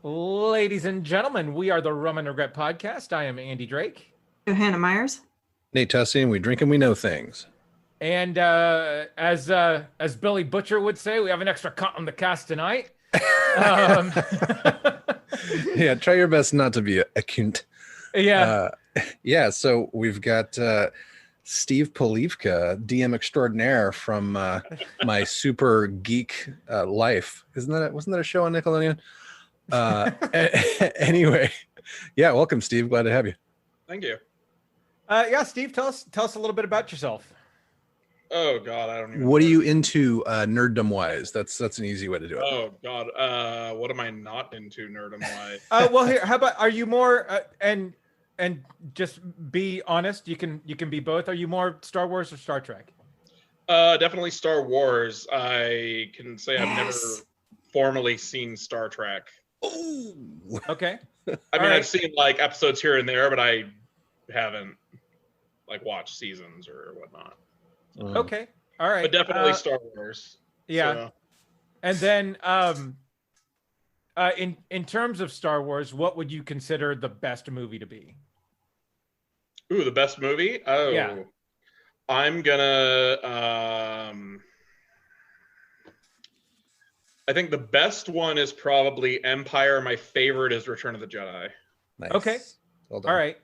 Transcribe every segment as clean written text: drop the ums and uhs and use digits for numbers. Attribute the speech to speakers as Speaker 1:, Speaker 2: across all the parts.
Speaker 1: Ladies and gentlemen, we are the Rum and Regret Podcast. I am Andy Drake.
Speaker 2: Johanna Myers.
Speaker 3: Nate Tussey, and we drink and we know things.
Speaker 1: And as Billy Butcher would say, we have an extra cut on the cast tonight.
Speaker 3: Yeah, try your best not to be a cunt.
Speaker 1: Yeah.
Speaker 3: So we've got Steve Polivka, DM extraordinaire from my super geek life. Wasn't that a show on Nickelodeon? Anyway, yeah, welcome, Steve. Glad to have you.
Speaker 4: Thank you.
Speaker 1: Steve, tell us a little bit about yourself.
Speaker 4: Oh God, I don't even.
Speaker 3: What are you into nerddom wise? That's an easy way to do it.
Speaker 4: Oh God, what am I not into nerdom wise?
Speaker 1: Well, here, how about, are you more and just be honest, you can be both. Are you more Star Wars or Star Trek?
Speaker 4: Definitely Star Wars. I can say I've never formally seen Star Trek.
Speaker 3: Oh,
Speaker 1: okay.
Speaker 4: I mean, I've seen like episodes here and there, but I haven't like watched seasons or whatnot.
Speaker 1: Okay. All right.
Speaker 4: But definitely Star Wars.
Speaker 1: Yeah.
Speaker 4: So.
Speaker 1: And then in terms of Star Wars, what would you consider the best movie to be?
Speaker 4: Ooh, the best movie? Oh.
Speaker 1: Yeah.
Speaker 4: I'm gonna I think the best one is probably Empire. My favorite is Return of the Jedi.
Speaker 3: Nice.
Speaker 1: Okay.
Speaker 3: Well done.
Speaker 1: All right.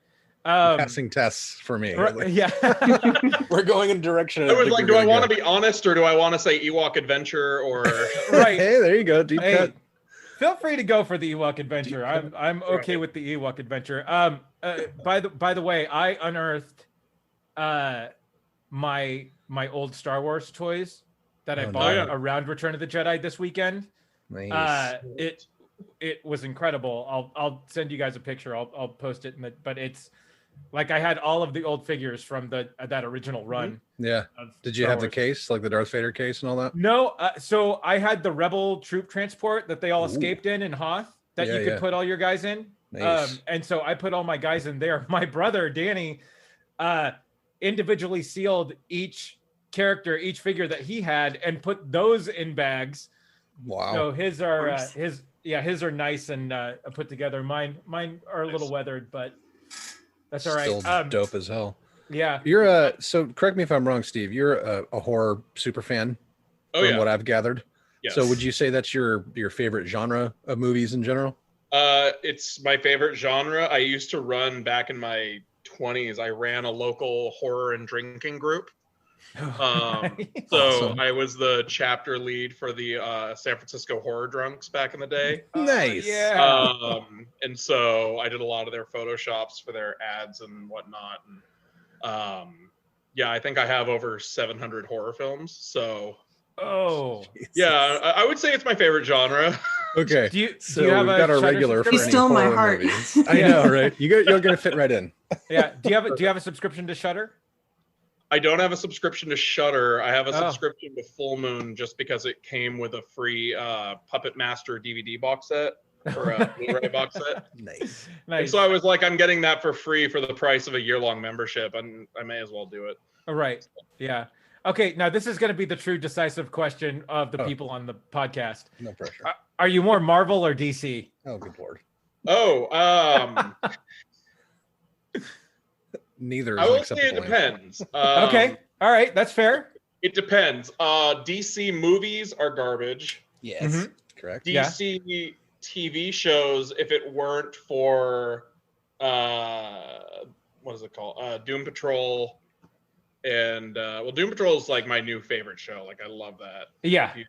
Speaker 3: Passing tests for me.
Speaker 1: Yeah.
Speaker 3: We're going in a direction.
Speaker 4: I was like, do I want to be honest or do I want to say Ewok Adventure or
Speaker 1: right?
Speaker 3: Hey, there you go. Deep cut.
Speaker 1: Feel free to go for the Ewok Adventure. I'm okay with the Ewok Adventure. By the way, I unearthed my old Star Wars toys that I bought around Return of the Jedi this weekend.
Speaker 3: Nice.
Speaker 1: It was incredible. I'll send you guys a picture. I'll post it but it's like I had all of the old figures from that original run.
Speaker 3: Yeah. Did you have the case, like the Darth Vader case and all that?
Speaker 1: No. So I had the Rebel troop transport that they all escaped in Hoth that you could put all your guys in.
Speaker 3: Nice.
Speaker 1: And so I put all my guys in there. My brother, Danny, individually sealed each character, each figure that he had and put those in bags.
Speaker 3: Wow.
Speaker 1: So his are his are nice and put together. Mine are a little weathered, but that's all right.
Speaker 3: Still dope as hell.
Speaker 1: Yeah.
Speaker 3: You're so correct me if I'm wrong, Steve. You're a horror super fan from what I've gathered.
Speaker 4: Yes.
Speaker 3: So would you say that's your favorite genre of movies in general?
Speaker 4: It's my favorite genre. I used to run back in my 20s. I ran a local horror and drinking group. So I was the chapter lead for the San Francisco Horror Drunks back in the day.
Speaker 3: Nice.
Speaker 1: Yeah.
Speaker 4: And so I did a lot of their photoshops for their ads and whatnot. And I think I have over 700 horror films. So I would say it's my favorite genre.
Speaker 3: Okay.
Speaker 1: Do you
Speaker 3: we've
Speaker 1: have
Speaker 3: got a regular for
Speaker 2: He's
Speaker 3: any
Speaker 2: still in my
Speaker 3: horror
Speaker 2: heart.
Speaker 3: movies. I know, right? You're gonna fit right in.
Speaker 1: Yeah. Do you have a subscription to Shudder?
Speaker 4: I don't have a subscription to Shudder. I have a subscription to Full Moon just because it came with a free Puppet Master DVD box set or a Blu-ray box set.
Speaker 3: Nice.
Speaker 4: And so I was like, I'm getting that for free for the price of a year-long membership, and I may as well do it.
Speaker 1: All right. Yeah. Okay. Now this is going to be the true decisive question of the people on the podcast.
Speaker 3: No pressure.
Speaker 1: Are you more Marvel or DC?
Speaker 3: Oh, good lord. Neither.
Speaker 4: I will say it depends.
Speaker 1: Okay. All right. That's fair.
Speaker 4: It depends. DC movies are garbage.
Speaker 3: Yes. Correct.
Speaker 4: DC TV shows, if it weren't for what is it called? Doom Patrol. And Doom Patrol is like my new favorite show. Like I love that.
Speaker 1: Yeah.
Speaker 4: If you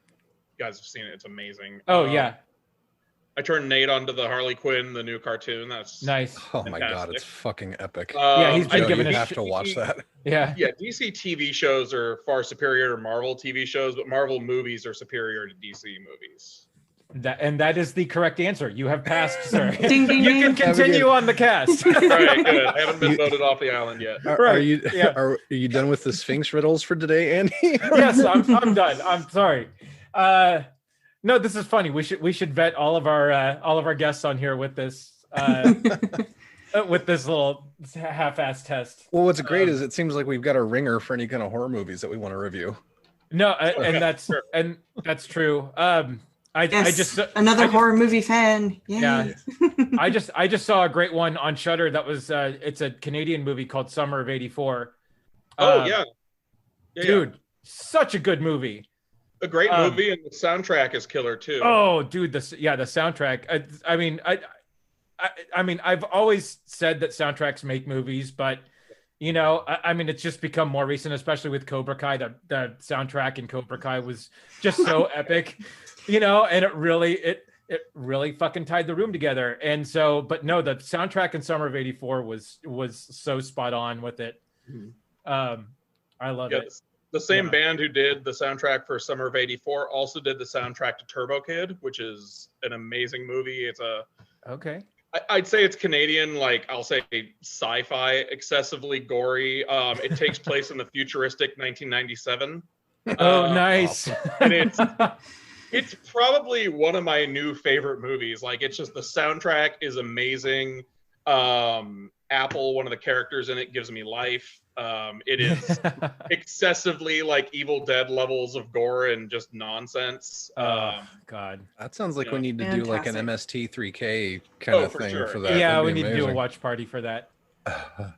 Speaker 4: guys have seen it, it's amazing.
Speaker 1: Oh yeah.
Speaker 4: I turned Nate onto the Harley Quinn, the new cartoon. That's
Speaker 1: nice.
Speaker 3: Oh my god, it's fucking epic.
Speaker 1: He's been given
Speaker 3: you have to watch that.
Speaker 1: Yeah.
Speaker 4: Yeah, DC TV shows are far superior to Marvel TV shows, but Marvel movies are superior to DC movies.
Speaker 1: That is the correct answer. You have passed, sir.
Speaker 2: Ding, ding,
Speaker 1: You can
Speaker 2: ding.
Speaker 1: continue on the cast.
Speaker 4: All right, good. I haven't been voted off the island yet.
Speaker 3: Are you done with the Sphinx riddles for today, Andy?
Speaker 1: Yes, I'm done. I'm sorry. No, this is funny. We should vet all of our guests on here with this little half-ass test.
Speaker 3: Well, what's great is it seems like we've got a ringer for any kind of horror movies that we want to review.
Speaker 1: No, and that's true.
Speaker 2: Another horror movie fan. Yay.
Speaker 1: Yeah. I just saw a great one on Shudder that was it's a Canadian movie called Summer of '84. Dude, such a good movie.
Speaker 4: A great movie, and the soundtrack is killer too.
Speaker 1: Oh, dude, the soundtrack. I mean, I've always said that soundtracks make movies, but I mean, it's just become more recent, especially with Cobra Kai. The soundtrack in Cobra Kai was just so epic, and it really fucking tied the room together. And so, but no, the soundtrack in Summer of '84 was so spot on with it. I love it.
Speaker 4: The same band who did the soundtrack for Summer of '84 also did the soundtrack to Turbo Kid, which is an amazing movie. It's I'd say it's Canadian, like I'll say sci-fi, excessively gory. It takes place in the futuristic 1997.
Speaker 1: Oh, nice.
Speaker 4: And it's probably one of my new favorite movies. Like, it's just, the soundtrack is amazing. Apple, one of the characters in it, gives me life. It is excessively like Evil Dead levels of gore and just nonsense.
Speaker 1: God,
Speaker 3: that sounds like we need to do like an MST3K kind of thing for that.
Speaker 1: Yeah, we need to do a watch party for that.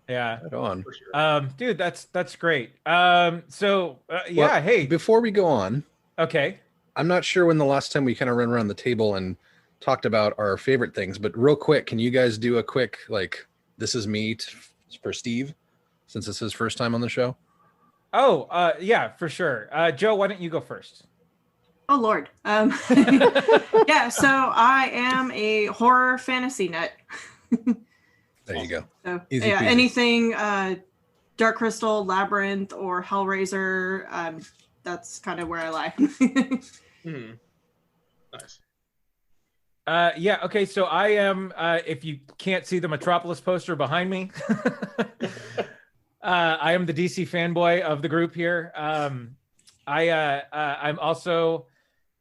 Speaker 1: Yeah,
Speaker 3: right on.
Speaker 4: For sure.
Speaker 1: Dude, that's great. Hey,
Speaker 3: before we go on,
Speaker 1: okay,
Speaker 3: I'm not sure when the last time we kind of ran around the table and talked about our favorite things, but real quick, can you guys do a quick like this is me for Steve, since it's his first time on the show?
Speaker 1: Yeah, for sure. Joe, why don't you go first?
Speaker 2: Oh Lord. Yeah, so I am a horror fantasy nut.
Speaker 3: There you go.
Speaker 2: So
Speaker 3: Easy peasy.
Speaker 2: Anything Dark Crystal, Labyrinth, or Hellraiser, that's kind of where I lie.
Speaker 4: Nice.
Speaker 1: Okay, so I am, if you can't see the Metropolis poster behind me, I am the DC fanboy of the group here. I'm also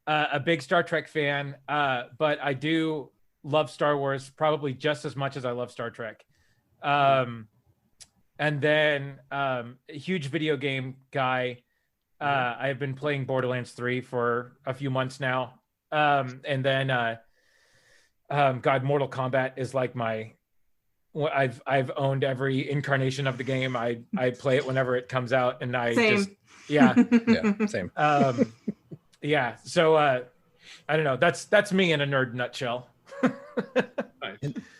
Speaker 1: a big Star Trek fan, but I do love Star Wars probably just as much as I love Star Trek. And then a huge video game guy. I've been playing Borderlands 3 for a few months now. And then Mortal Kombat is like I've owned every incarnation of the game. I play it whenever it comes out, and
Speaker 2: Same.
Speaker 3: Yeah, same.
Speaker 1: So I don't know. That's me in a nerd nutshell.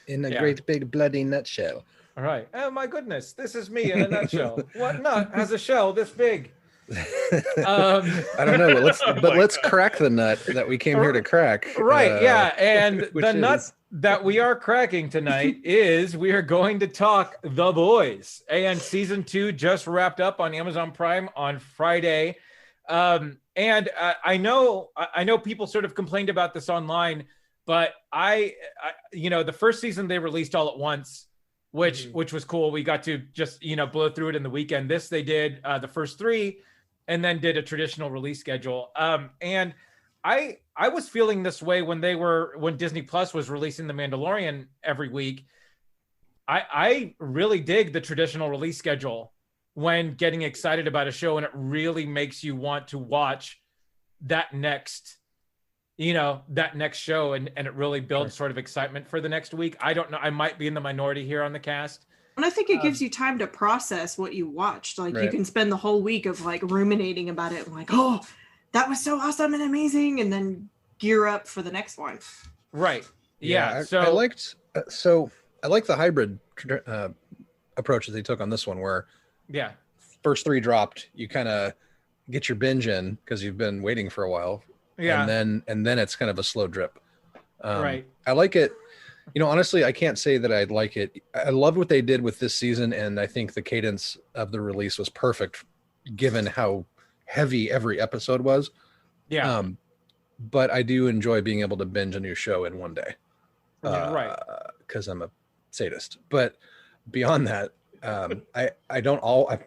Speaker 3: In a great big bloody nutshell.
Speaker 1: All right. Oh my goodness, this is me in a nutshell. What nut has a shell this big?
Speaker 3: I don't know, but let's crack the nut that we came here to crack.
Speaker 1: Right. And the nut that we are cracking tonight is we are going to talk The Boys, and season 2 just wrapped up on Amazon Prime on Friday. And I know people sort of complained about this online, but I the first season they released all at once, which was cool. We got to just blow through it in the weekend. This they did the first 3 and then did a traditional release schedule. And I was feeling this way when Disney Plus was releasing The Mandalorian every week. I really dig the traditional release schedule when getting excited about a show, and it really makes you want to watch that next show, and it really builds sort of excitement for the next week. I don't know. I might be in the minority here on the cast.
Speaker 2: And I think it gives you time to process what you watched. Like you can spend the whole week of like ruminating about it and like, oh, that was so awesome and amazing, and then gear up for the next one.
Speaker 1: Right. Yeah.
Speaker 3: I liked I like the hybrid approach that they took on this one, where first 3 dropped, you kind of get your binge in because you've been waiting for a while. Yeah. And then it's kind of a slow drip.
Speaker 1: Right.
Speaker 3: I like it. Honestly, I can't say that I like it. I love what they did with this season, and I think the cadence of the release was perfect given how heavy every episode was.
Speaker 1: Yeah.
Speaker 3: But I do enjoy being able to binge a new show in one day.
Speaker 1: Right.
Speaker 3: Because I'm a sadist. But beyond that,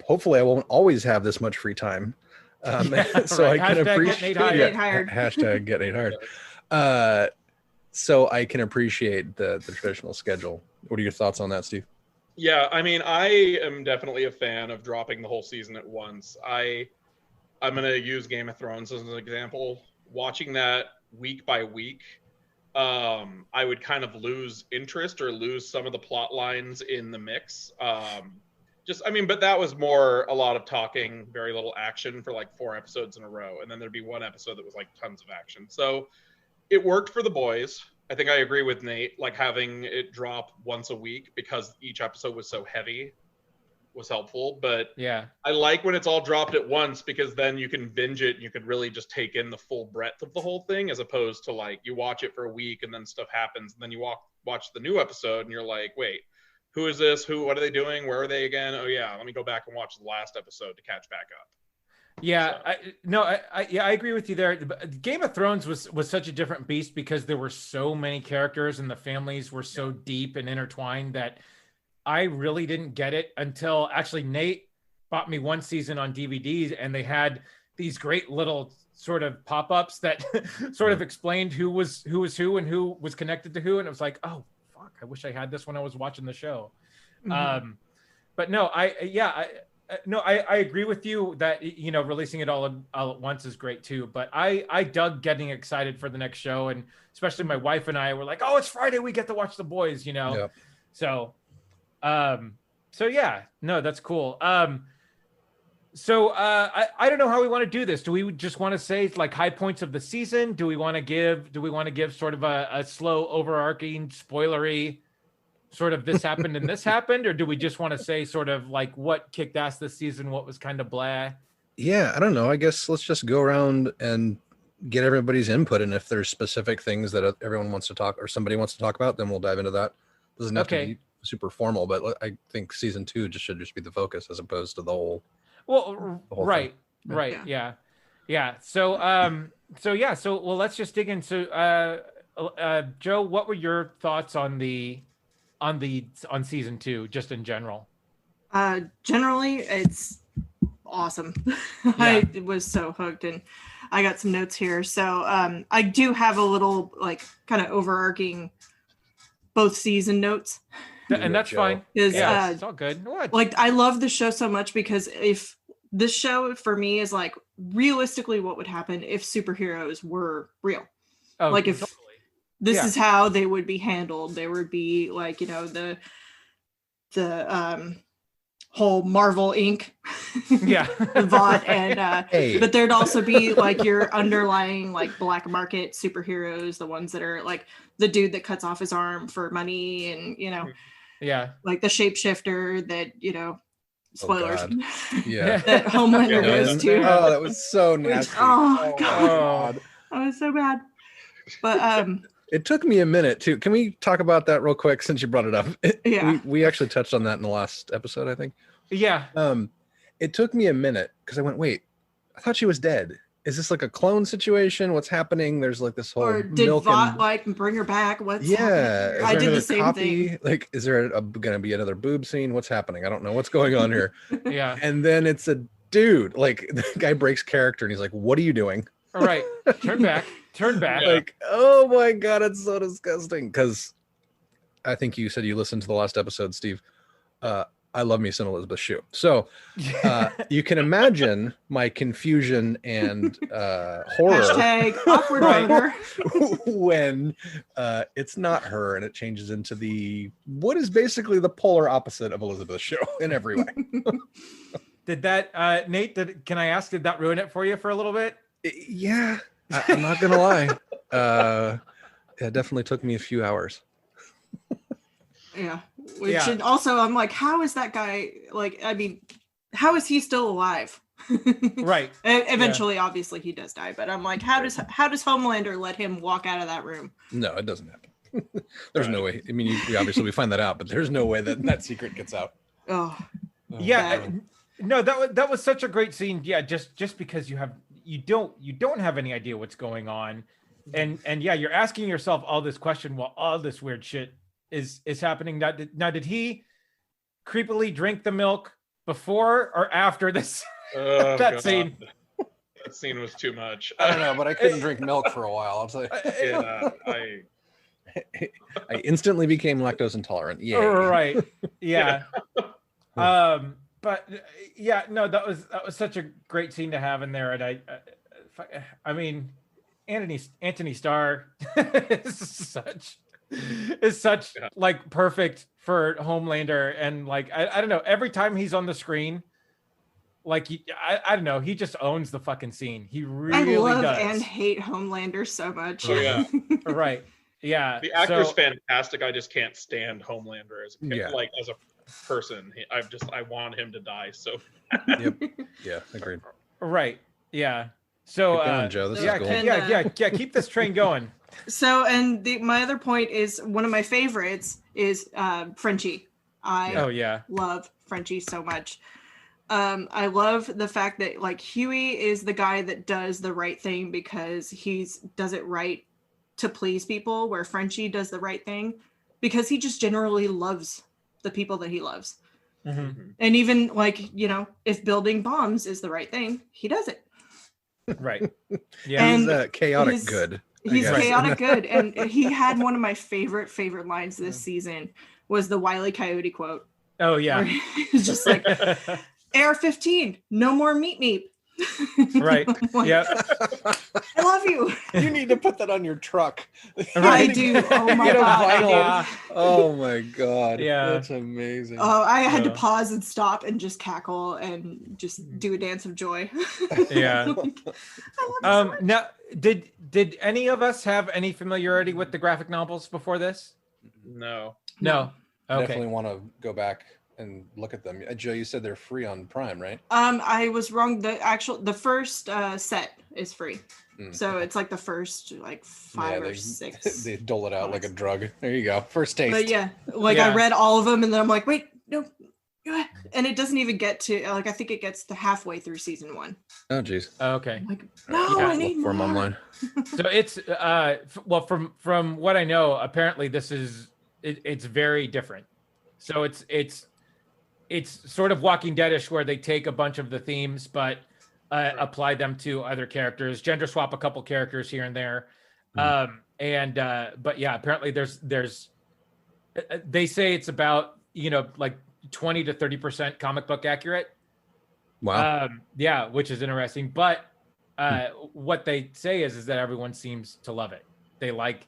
Speaker 3: hopefully I won't always have this much free time. So I can appreciate hashtag get Nate hired. So I can appreciate the traditional schedule. What are your thoughts on that, Steve?
Speaker 4: Yeah, I mean, I am definitely a fan of dropping the whole season at once. I'm going to use Game of Thrones as an example. Watching that week by week, I would kind of lose interest or lose some of the plot lines in the mix. But that was more a lot of talking, very little action for like 4 episodes in a row. And then there'd be one episode that was like tons of action. So it worked for the boys. I think I agree with Nate, like having it drop once a week because each episode was so heavy was helpful. But
Speaker 1: yeah,
Speaker 4: I like when it's all dropped at once because then you can binge it and you could really just take in the full breadth of the whole thing, as opposed to like you watch it for a week and then stuff happens and then you watch the new episode and you're like, wait, who is this? What are they doing? Where are they again? Oh yeah, let me go back and watch the last episode to catch back up.
Speaker 1: Yeah, so. I agree with you there. Game of Thrones was such a different beast because there were so many characters and the families were so deep and intertwined that I really didn't get it until actually Nate bought me one season on DVDs, and they had these great little sort of pop-ups that sort of explained who was who and who was connected to who, and it was like, oh fuck, I wish I had this when I was watching the show. Mm-hmm. But no, I agree with you that, you know, releasing it all at once is great too. But I dug getting excited for the next show, and especially my wife and I were like, oh, it's Friday, we get to watch The Boys, you know.
Speaker 3: Yep.
Speaker 1: So yeah, no, that's cool. I don't know how we want to do this. Do we just want to say like high points of the season? Do we want to give sort of a slow overarching spoilery sort of this happened and this happened, or do we just want to say sort of like what kicked ass this season, what was kind of blah?
Speaker 3: Yeah, I don't know. I guess let's just go around and get everybody's input, and if there's specific things that everyone wants to talk or somebody wants to talk about, then we'll dive into that. Doesn't have to be super formal, but I think season 2 should be the focus as opposed to the whole.
Speaker 1: Well, right. Yeah. So well, let's just dig into Joe. What were your thoughts on season 2, just in general?
Speaker 2: Generally, it's awesome. Yeah. I was so hooked, and I got some notes here. So I do have a little like kind of overarching both season notes.
Speaker 1: And that's fine. It's all good. What?
Speaker 2: Like, I love the show so much because if this show for me is like realistically what would happen if superheroes were real.
Speaker 1: Oh,
Speaker 2: like if this is how they would be handled. There would be like, you know, the whole Marvel Inc. Vought, and but there'd also be like your underlying like black market superheroes, the ones that are like the dude that cuts off his arm for money, and you know, like the shapeshifter that, you know, spoilers, that Homelander goes to.
Speaker 3: Oh, that was so nasty.
Speaker 2: Oh god, that was so bad. But
Speaker 3: it took me a minute too. Can we talk about that real quick since you brought it up? We actually touched on that in the last episode, I think.
Speaker 1: Yeah.
Speaker 3: It took me a minute because I went, wait, I thought she was dead. Is this like a clone situation? What's happening? There's like this whole
Speaker 2: or did Vought like bring her back? What's happening? I did the same thing.
Speaker 3: Like, is there going to be another boob scene? What's happening? I don't know what's going on here.
Speaker 1: Yeah.
Speaker 3: And then it's a dude. Like, the guy breaks character and he's like, "What are you doing?"
Speaker 1: All right, turn back.
Speaker 3: Like, oh my god, it's so disgusting. Because I think you said you listened to the last episode, Steve. I love me some Elizabeth Shue. So you can imagine my confusion and horror.
Speaker 2: Hashtag awkward writer.
Speaker 3: When it's not her and it changes into what is basically the polar opposite of Elizabeth Shue in every way.
Speaker 1: Did that, Nate, can I ask, did that ruin it for you for a little bit?
Speaker 3: Yeah, I'm not going to lie. It definitely took me a few hours.
Speaker 2: Yeah. Which also, I'm like, how is that guy, like, I mean, how is he still alive?
Speaker 1: Right.
Speaker 2: Eventually, obviously, he does die, but I'm like, how does Homelander let him walk out of that room?
Speaker 3: No, it doesn't happen. There's no way. I mean, we find that out, but there's no way that secret gets out.
Speaker 2: Oh.
Speaker 1: Yeah. No, that was such a great scene. Yeah, just because you don't have any idea what's going on, and yeah, you're asking yourself all this question while all this weird shit is happening. Now, did he creepily drink the milk before or after this that scene?
Speaker 4: That scene was too much.
Speaker 3: I don't know, but I couldn't drink milk for a while. I'll tell you.
Speaker 4: Yeah,
Speaker 3: I instantly became lactose intolerant. Yeah.
Speaker 1: Right. Yeah. But yeah, no, that was such a great scene to have in there, and I mean, Anthony Starr is such like perfect for Homelander, and like I don't know, every time he's on the screen, like I don't know, he just owns the fucking scene. He really
Speaker 2: I love
Speaker 1: does.
Speaker 2: and hate Homelander so much.
Speaker 4: Oh yeah.
Speaker 1: Right. Yeah.
Speaker 4: The actor's fantastic. I just can't stand Homelander as like as a person. I want him to die. So.
Speaker 3: Yep. Yeah. Agreed.
Speaker 1: Right. Yeah. So,
Speaker 3: keep going, Joe. This is gold.
Speaker 1: Yeah. Keep this train going.
Speaker 2: So, and my other point is one of my favorites is Frenchie. I love Frenchie so much. I love the fact that like Huey is the guy that does the right thing because does it right to please people, where Frenchie does the right thing because he just generally loves the people that he loves.
Speaker 1: Mm-hmm.
Speaker 2: And even like, you know, if building bombs is the right thing, he does it.
Speaker 1: Right. Yeah.
Speaker 3: And he's chaotic good.
Speaker 2: He's chaotic good. And he had one of my favorite lines this season was the Wile E. Coyote quote.
Speaker 1: Oh yeah.
Speaker 2: It's just like AR-15, no more meat.
Speaker 1: Right.
Speaker 2: Like,
Speaker 1: yeah.
Speaker 2: I love you.
Speaker 3: You need to put that on your truck.
Speaker 2: I do. Oh my god.
Speaker 3: Oh my god.
Speaker 1: Yeah.
Speaker 3: That's amazing.
Speaker 2: Oh, I had to pause and stop and just cackle and just do a dance of joy.
Speaker 1: Yeah.
Speaker 2: Like, I love it so much.
Speaker 1: Now, did any of us have any familiarity with the graphic novels before this?
Speaker 4: No.
Speaker 1: Okay.
Speaker 3: Definitely want to go back and look at them. Joe, you said they're free on Prime, right?
Speaker 2: I was wrong. The first set is free. So it's like the first like 5 or 6.
Speaker 3: They dole it out like a drug. There you go. First taste.
Speaker 2: But yeah, like I read all of them and then I'm like, wait, no. And it doesn't even get to like I think it gets to halfway through season 1.
Speaker 3: Oh geez.
Speaker 1: Okay.
Speaker 2: I'm like, no, I need more.
Speaker 3: Online.
Speaker 1: So it's well from what I know, apparently this is it's very different. So it's sort of Walking Dead-ish where they take a bunch of the themes but apply them to other characters, gender swap a couple characters here and there. But yeah, apparently there's they say it's about, you know, like 20 to 30% comic book accurate.
Speaker 3: Wow.
Speaker 1: Yeah, which is interesting. But what they say is that everyone seems to love it. They like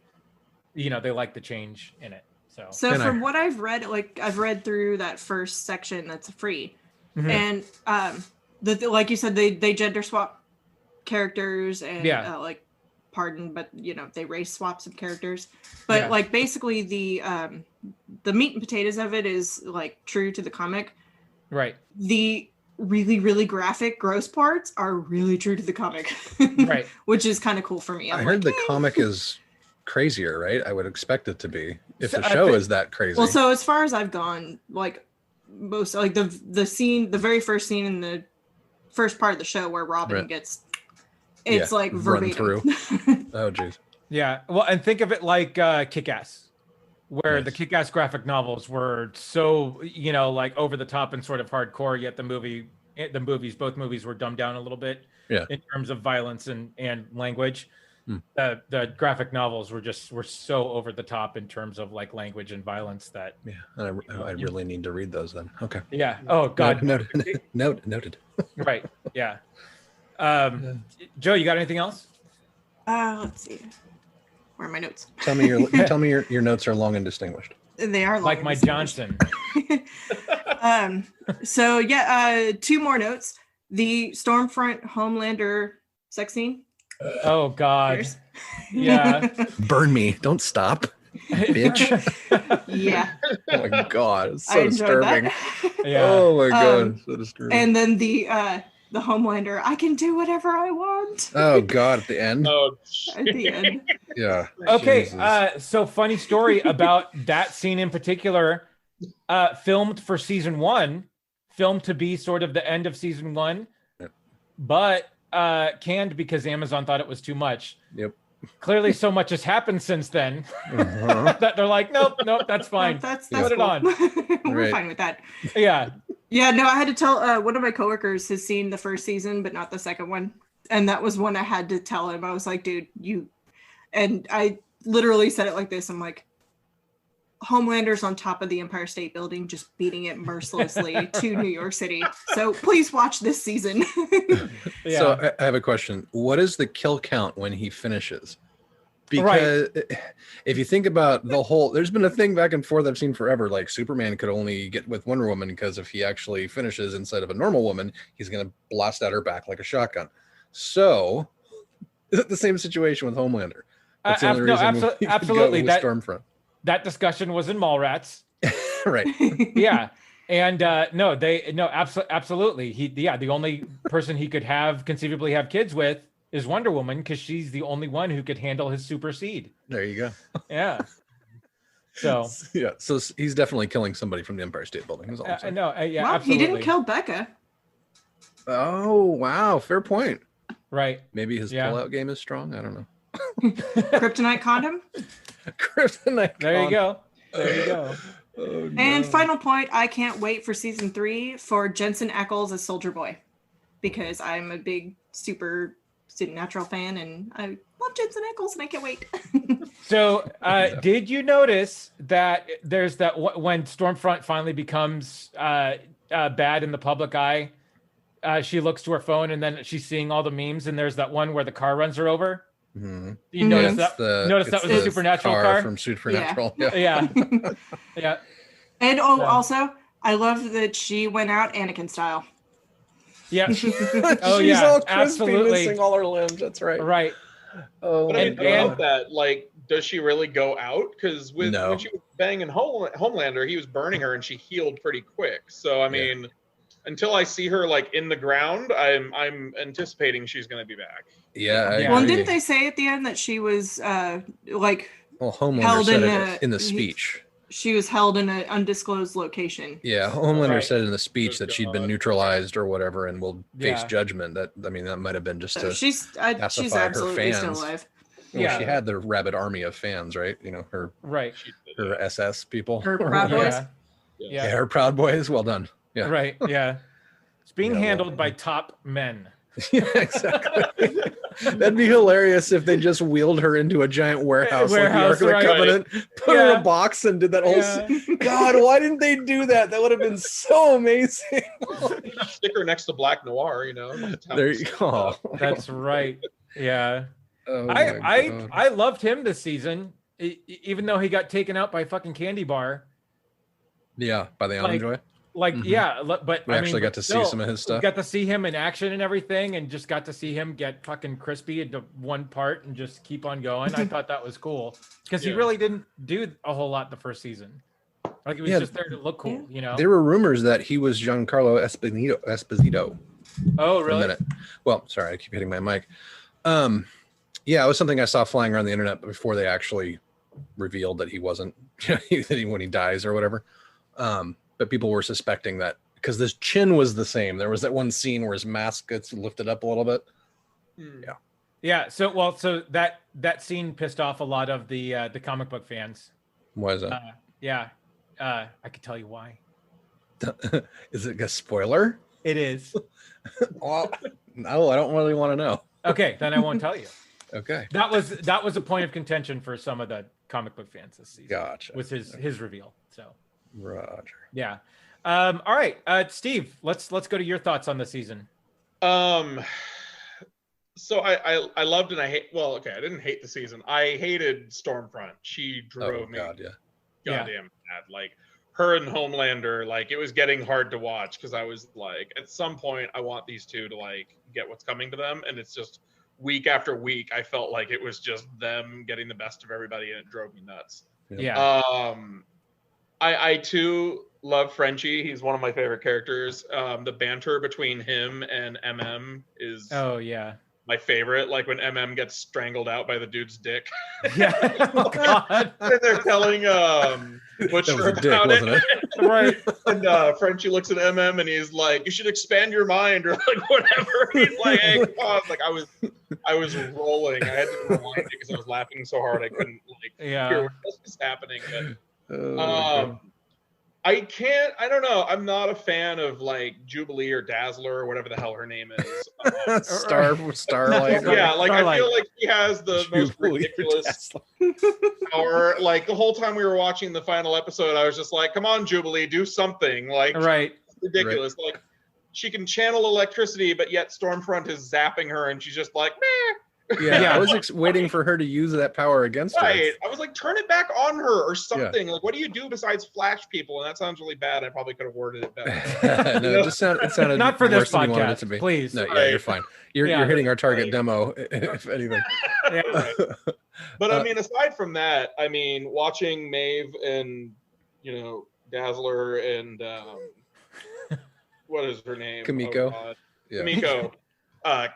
Speaker 1: the change in it. So
Speaker 2: from what I've read, like I've read through that first section that's free, and like you said, they gender swap characters and like pardon, but you know they race swap some characters. But like basically the meat and potatoes of it is like true to the comic.
Speaker 1: Right.
Speaker 2: The really, really graphic, gross parts are really true to the comic.
Speaker 1: Right.
Speaker 2: Which is kind of cool for me.
Speaker 3: I heard the comic is crazier, right? I would expect it to be if the show is that crazy.
Speaker 2: Well, so as far as I've gone, like most, like the very first scene in the first part of the show where Robin gets, it's like verbatim.
Speaker 3: Run through. Oh, geez.
Speaker 1: Yeah. Well, and think of it like Kick-Ass, where the Kick-Ass graphic novels were so, you know, like over the top and sort of hardcore, yet both movies were dumbed down a little bit in terms of violence and language. The graphic novels were so over the top in terms of like language and violence that
Speaker 3: I really need to read those then. Okay.
Speaker 1: Yeah. Oh God.
Speaker 3: Noted.
Speaker 1: Right. Yeah. Joe, you got anything else?
Speaker 2: Let's see. Where are my notes?
Speaker 3: Tell me your notes are long and distinguished.
Speaker 2: They are long
Speaker 1: like my Johnson.
Speaker 2: So yeah, 2 more notes. The Stormfront Homelander sex scene.
Speaker 1: Oh God. Cheers. Yeah.
Speaker 3: Burn me. Don't stop. Bitch.
Speaker 2: Yeah.
Speaker 3: Oh my God. It's so disturbing.
Speaker 1: Yeah.
Speaker 3: Oh my God. So disturbing.
Speaker 2: And then the Homelander, I can do whatever I want.
Speaker 3: Oh God, at the end.
Speaker 2: At the end.
Speaker 3: Yeah.
Speaker 1: Okay. So funny story about that scene in particular, filmed for season 1, filmed to be sort of the end of season 1, but canned because Amazon thought it was too much.
Speaker 3: Yep.
Speaker 1: Clearly so much has happened since then that they're like, nope, that's fine.
Speaker 2: That's
Speaker 1: put it
Speaker 2: cool.
Speaker 1: on.
Speaker 2: We're fine with that.
Speaker 1: Yeah.
Speaker 2: Yeah, no, I had to tell one of my coworkers has seen the first season, but not the second one. And that was one I had to tell him. I was like, dude, and I literally said it like this. I'm like, Homelander's on top of the Empire State Building, just beating it mercilessly to New York City. So please watch this season.
Speaker 3: Yeah. So I have a question. What is the kill count when he finishes? Because if you think about the whole, there's been a thing back and forth I've seen forever. Like Superman could only get with Wonder Woman because if he actually finishes inside of a normal woman, he's going to blast at her back like a shotgun. So is it the same situation with Homelander? That's the only reason
Speaker 1: absolutely.
Speaker 3: That Stormfront.
Speaker 1: That discussion was in Mallrats.
Speaker 3: Right.
Speaker 1: Yeah. And absolutely. The only person he could conceivably have kids with is Wonder Woman, because she's the only one who could handle his super seed.
Speaker 3: There you go.
Speaker 1: Yeah. So
Speaker 3: so he's definitely killing somebody from the Empire State Building. Is all I'm saying.
Speaker 2: Well,
Speaker 1: absolutely.
Speaker 2: he didn't kill Becca.
Speaker 3: Oh wow, fair point.
Speaker 1: Right.
Speaker 3: Maybe his pullout game is strong. I don't know.
Speaker 2: Kryptonite condom.
Speaker 3: Kryptonite.
Speaker 1: There you go. There you go.
Speaker 3: Oh, no.
Speaker 2: And final point, I can't wait for season 3 for Jensen Ackles as Soldier Boy, because I'm a big super Supernatural fan, and I love Jensen Ackles, and I can't wait.
Speaker 1: So, did you notice that there's that when Stormfront finally becomes bad in the public eye, she looks to her phone and then she's seeing all the memes, and there's that one where the car runs her over.
Speaker 3: Mm-hmm.
Speaker 1: You notice that? Notice that was a Supernatural car
Speaker 3: from Supernatural.
Speaker 1: Yeah.
Speaker 2: And also, I love that she went out Anakin style.
Speaker 1: Yeah.
Speaker 3: She's all crispy, missing all her limbs. That's right.
Speaker 1: Right.
Speaker 4: Oh, but I mean, about that, like, does she really go out? Because when she was banging Homelander, he was burning her, and she healed pretty quick. So I mean, until I see her like in the ground, I'm anticipating she's going to be back.
Speaker 3: Yeah.
Speaker 2: Well, didn't they say at the end that she was like?
Speaker 3: Well, Homelander said it in the speech.
Speaker 2: She was held in an undisclosed location.
Speaker 3: Yeah, Homelander said in the speech that she'd been neutralized or whatever and will face judgment. That might have been just to
Speaker 2: she's absolutely still alive.
Speaker 3: Well, she had the rabid army of fans, right? You know, her SS people.
Speaker 2: Her Proud Boys.
Speaker 3: Yeah, her Proud Boys. Well done. Yeah.
Speaker 1: Right. Yeah. It's being handled by top men.
Speaker 3: Yeah, exactly. That'd be hilarious if they just wheeled her into a giant warehouse like the Ark of the Covenant, put her in a box, and did that whole. God, why didn't they do that? That would have been so amazing.
Speaker 4: Stick her next to Black Noir, you know.
Speaker 3: There you go.
Speaker 1: That's right. Yeah.
Speaker 3: Oh,
Speaker 1: I loved him this season, even though he got taken out by fucking Candy Bar.
Speaker 3: Yeah, by the Almond Joy.
Speaker 1: But
Speaker 3: we actually got to see some of his stuff.
Speaker 1: Got to see him in action and everything, and just got to see him get fucking crispy into one part and just keep on going. I thought that was cool because he really didn't do a whole lot the first season. Like he was just there to look cool, you know.
Speaker 3: There were rumors that he was Giancarlo Esposito.
Speaker 1: Oh, really?
Speaker 3: For a minute. Well, sorry, I keep hitting my mic. Yeah, it was something I saw flying around the internet before they actually revealed that he wasn't, when he dies or whatever. But people were suspecting that because his chin was the same. There was that one scene where his mask gets lifted up a little bit. Yeah.
Speaker 1: Yeah. So that scene pissed off a lot of the comic book fans.
Speaker 3: Why is that?
Speaker 1: I could tell you why.
Speaker 3: Is it a spoiler?
Speaker 1: It is.
Speaker 3: Well, no, I don't really want to know.
Speaker 1: Okay, then I won't tell you.
Speaker 3: Okay.
Speaker 1: That was a point of contention for some of the comic book fans this season.
Speaker 3: Gotcha.
Speaker 1: Was his reveal. So.
Speaker 3: Roger.
Speaker 1: Yeah. All right, Steve. Let's go to your thoughts on the season.
Speaker 4: So I loved and I hate. Well, okay, I didn't hate the season. I hated Stormfront. She drove me goddamn mad. Like her and Homelander. Like it was getting hard to watch because I was like, at some point, I want these two to like get what's coming to them, and it's just week after week. I felt like it was just them getting the best of everybody, and it drove me nuts.
Speaker 1: Yeah.
Speaker 4: I too love Frenchie. He's one of my favorite characters. The banter between him and MM is my favorite. Like when MM gets strangled out by the dude's dick.
Speaker 1: Yeah. Oh, God.
Speaker 4: And they're telling Butcher about it.
Speaker 1: Right.
Speaker 4: And Frenchie looks at MM and he's like, "You should expand your mind," or like whatever. He's like, "Hey, come on." Like I was rolling. I had to rewind it because I was laughing so hard I couldn't hear what else was happening. But, I don't know. I'm not a fan of like Jubilee or Dazzler or whatever the hell her name is.
Speaker 3: Starlight.
Speaker 4: Yeah, like
Speaker 1: Starlight.
Speaker 4: I feel like she has the most ridiculous power. Like the whole time we were watching the final episode, I was just like, come on, Jubilee, do something. Like,
Speaker 1: right.
Speaker 4: Ridiculous. Right. Like she can channel electricity, but yet Stormfront is zapping her and she's just like, meh.
Speaker 3: Yeah, I was waiting for her to use that power against her.
Speaker 4: Right. I was like, turn it back on her or something. Yeah. Like, what do you do besides flash people? And that sounds really bad. I probably could have worded it better.
Speaker 3: No, it sounded
Speaker 1: not for this podcast,
Speaker 3: it to be.
Speaker 1: Please.
Speaker 3: No, yeah, you're fine. You're hitting our target demo, if anything.
Speaker 4: Yeah, right. But I mean, aside from that, I mean, watching Maeve and Dazzler and what is her name?
Speaker 3: Kimiko.
Speaker 4: Oh, Kimiko.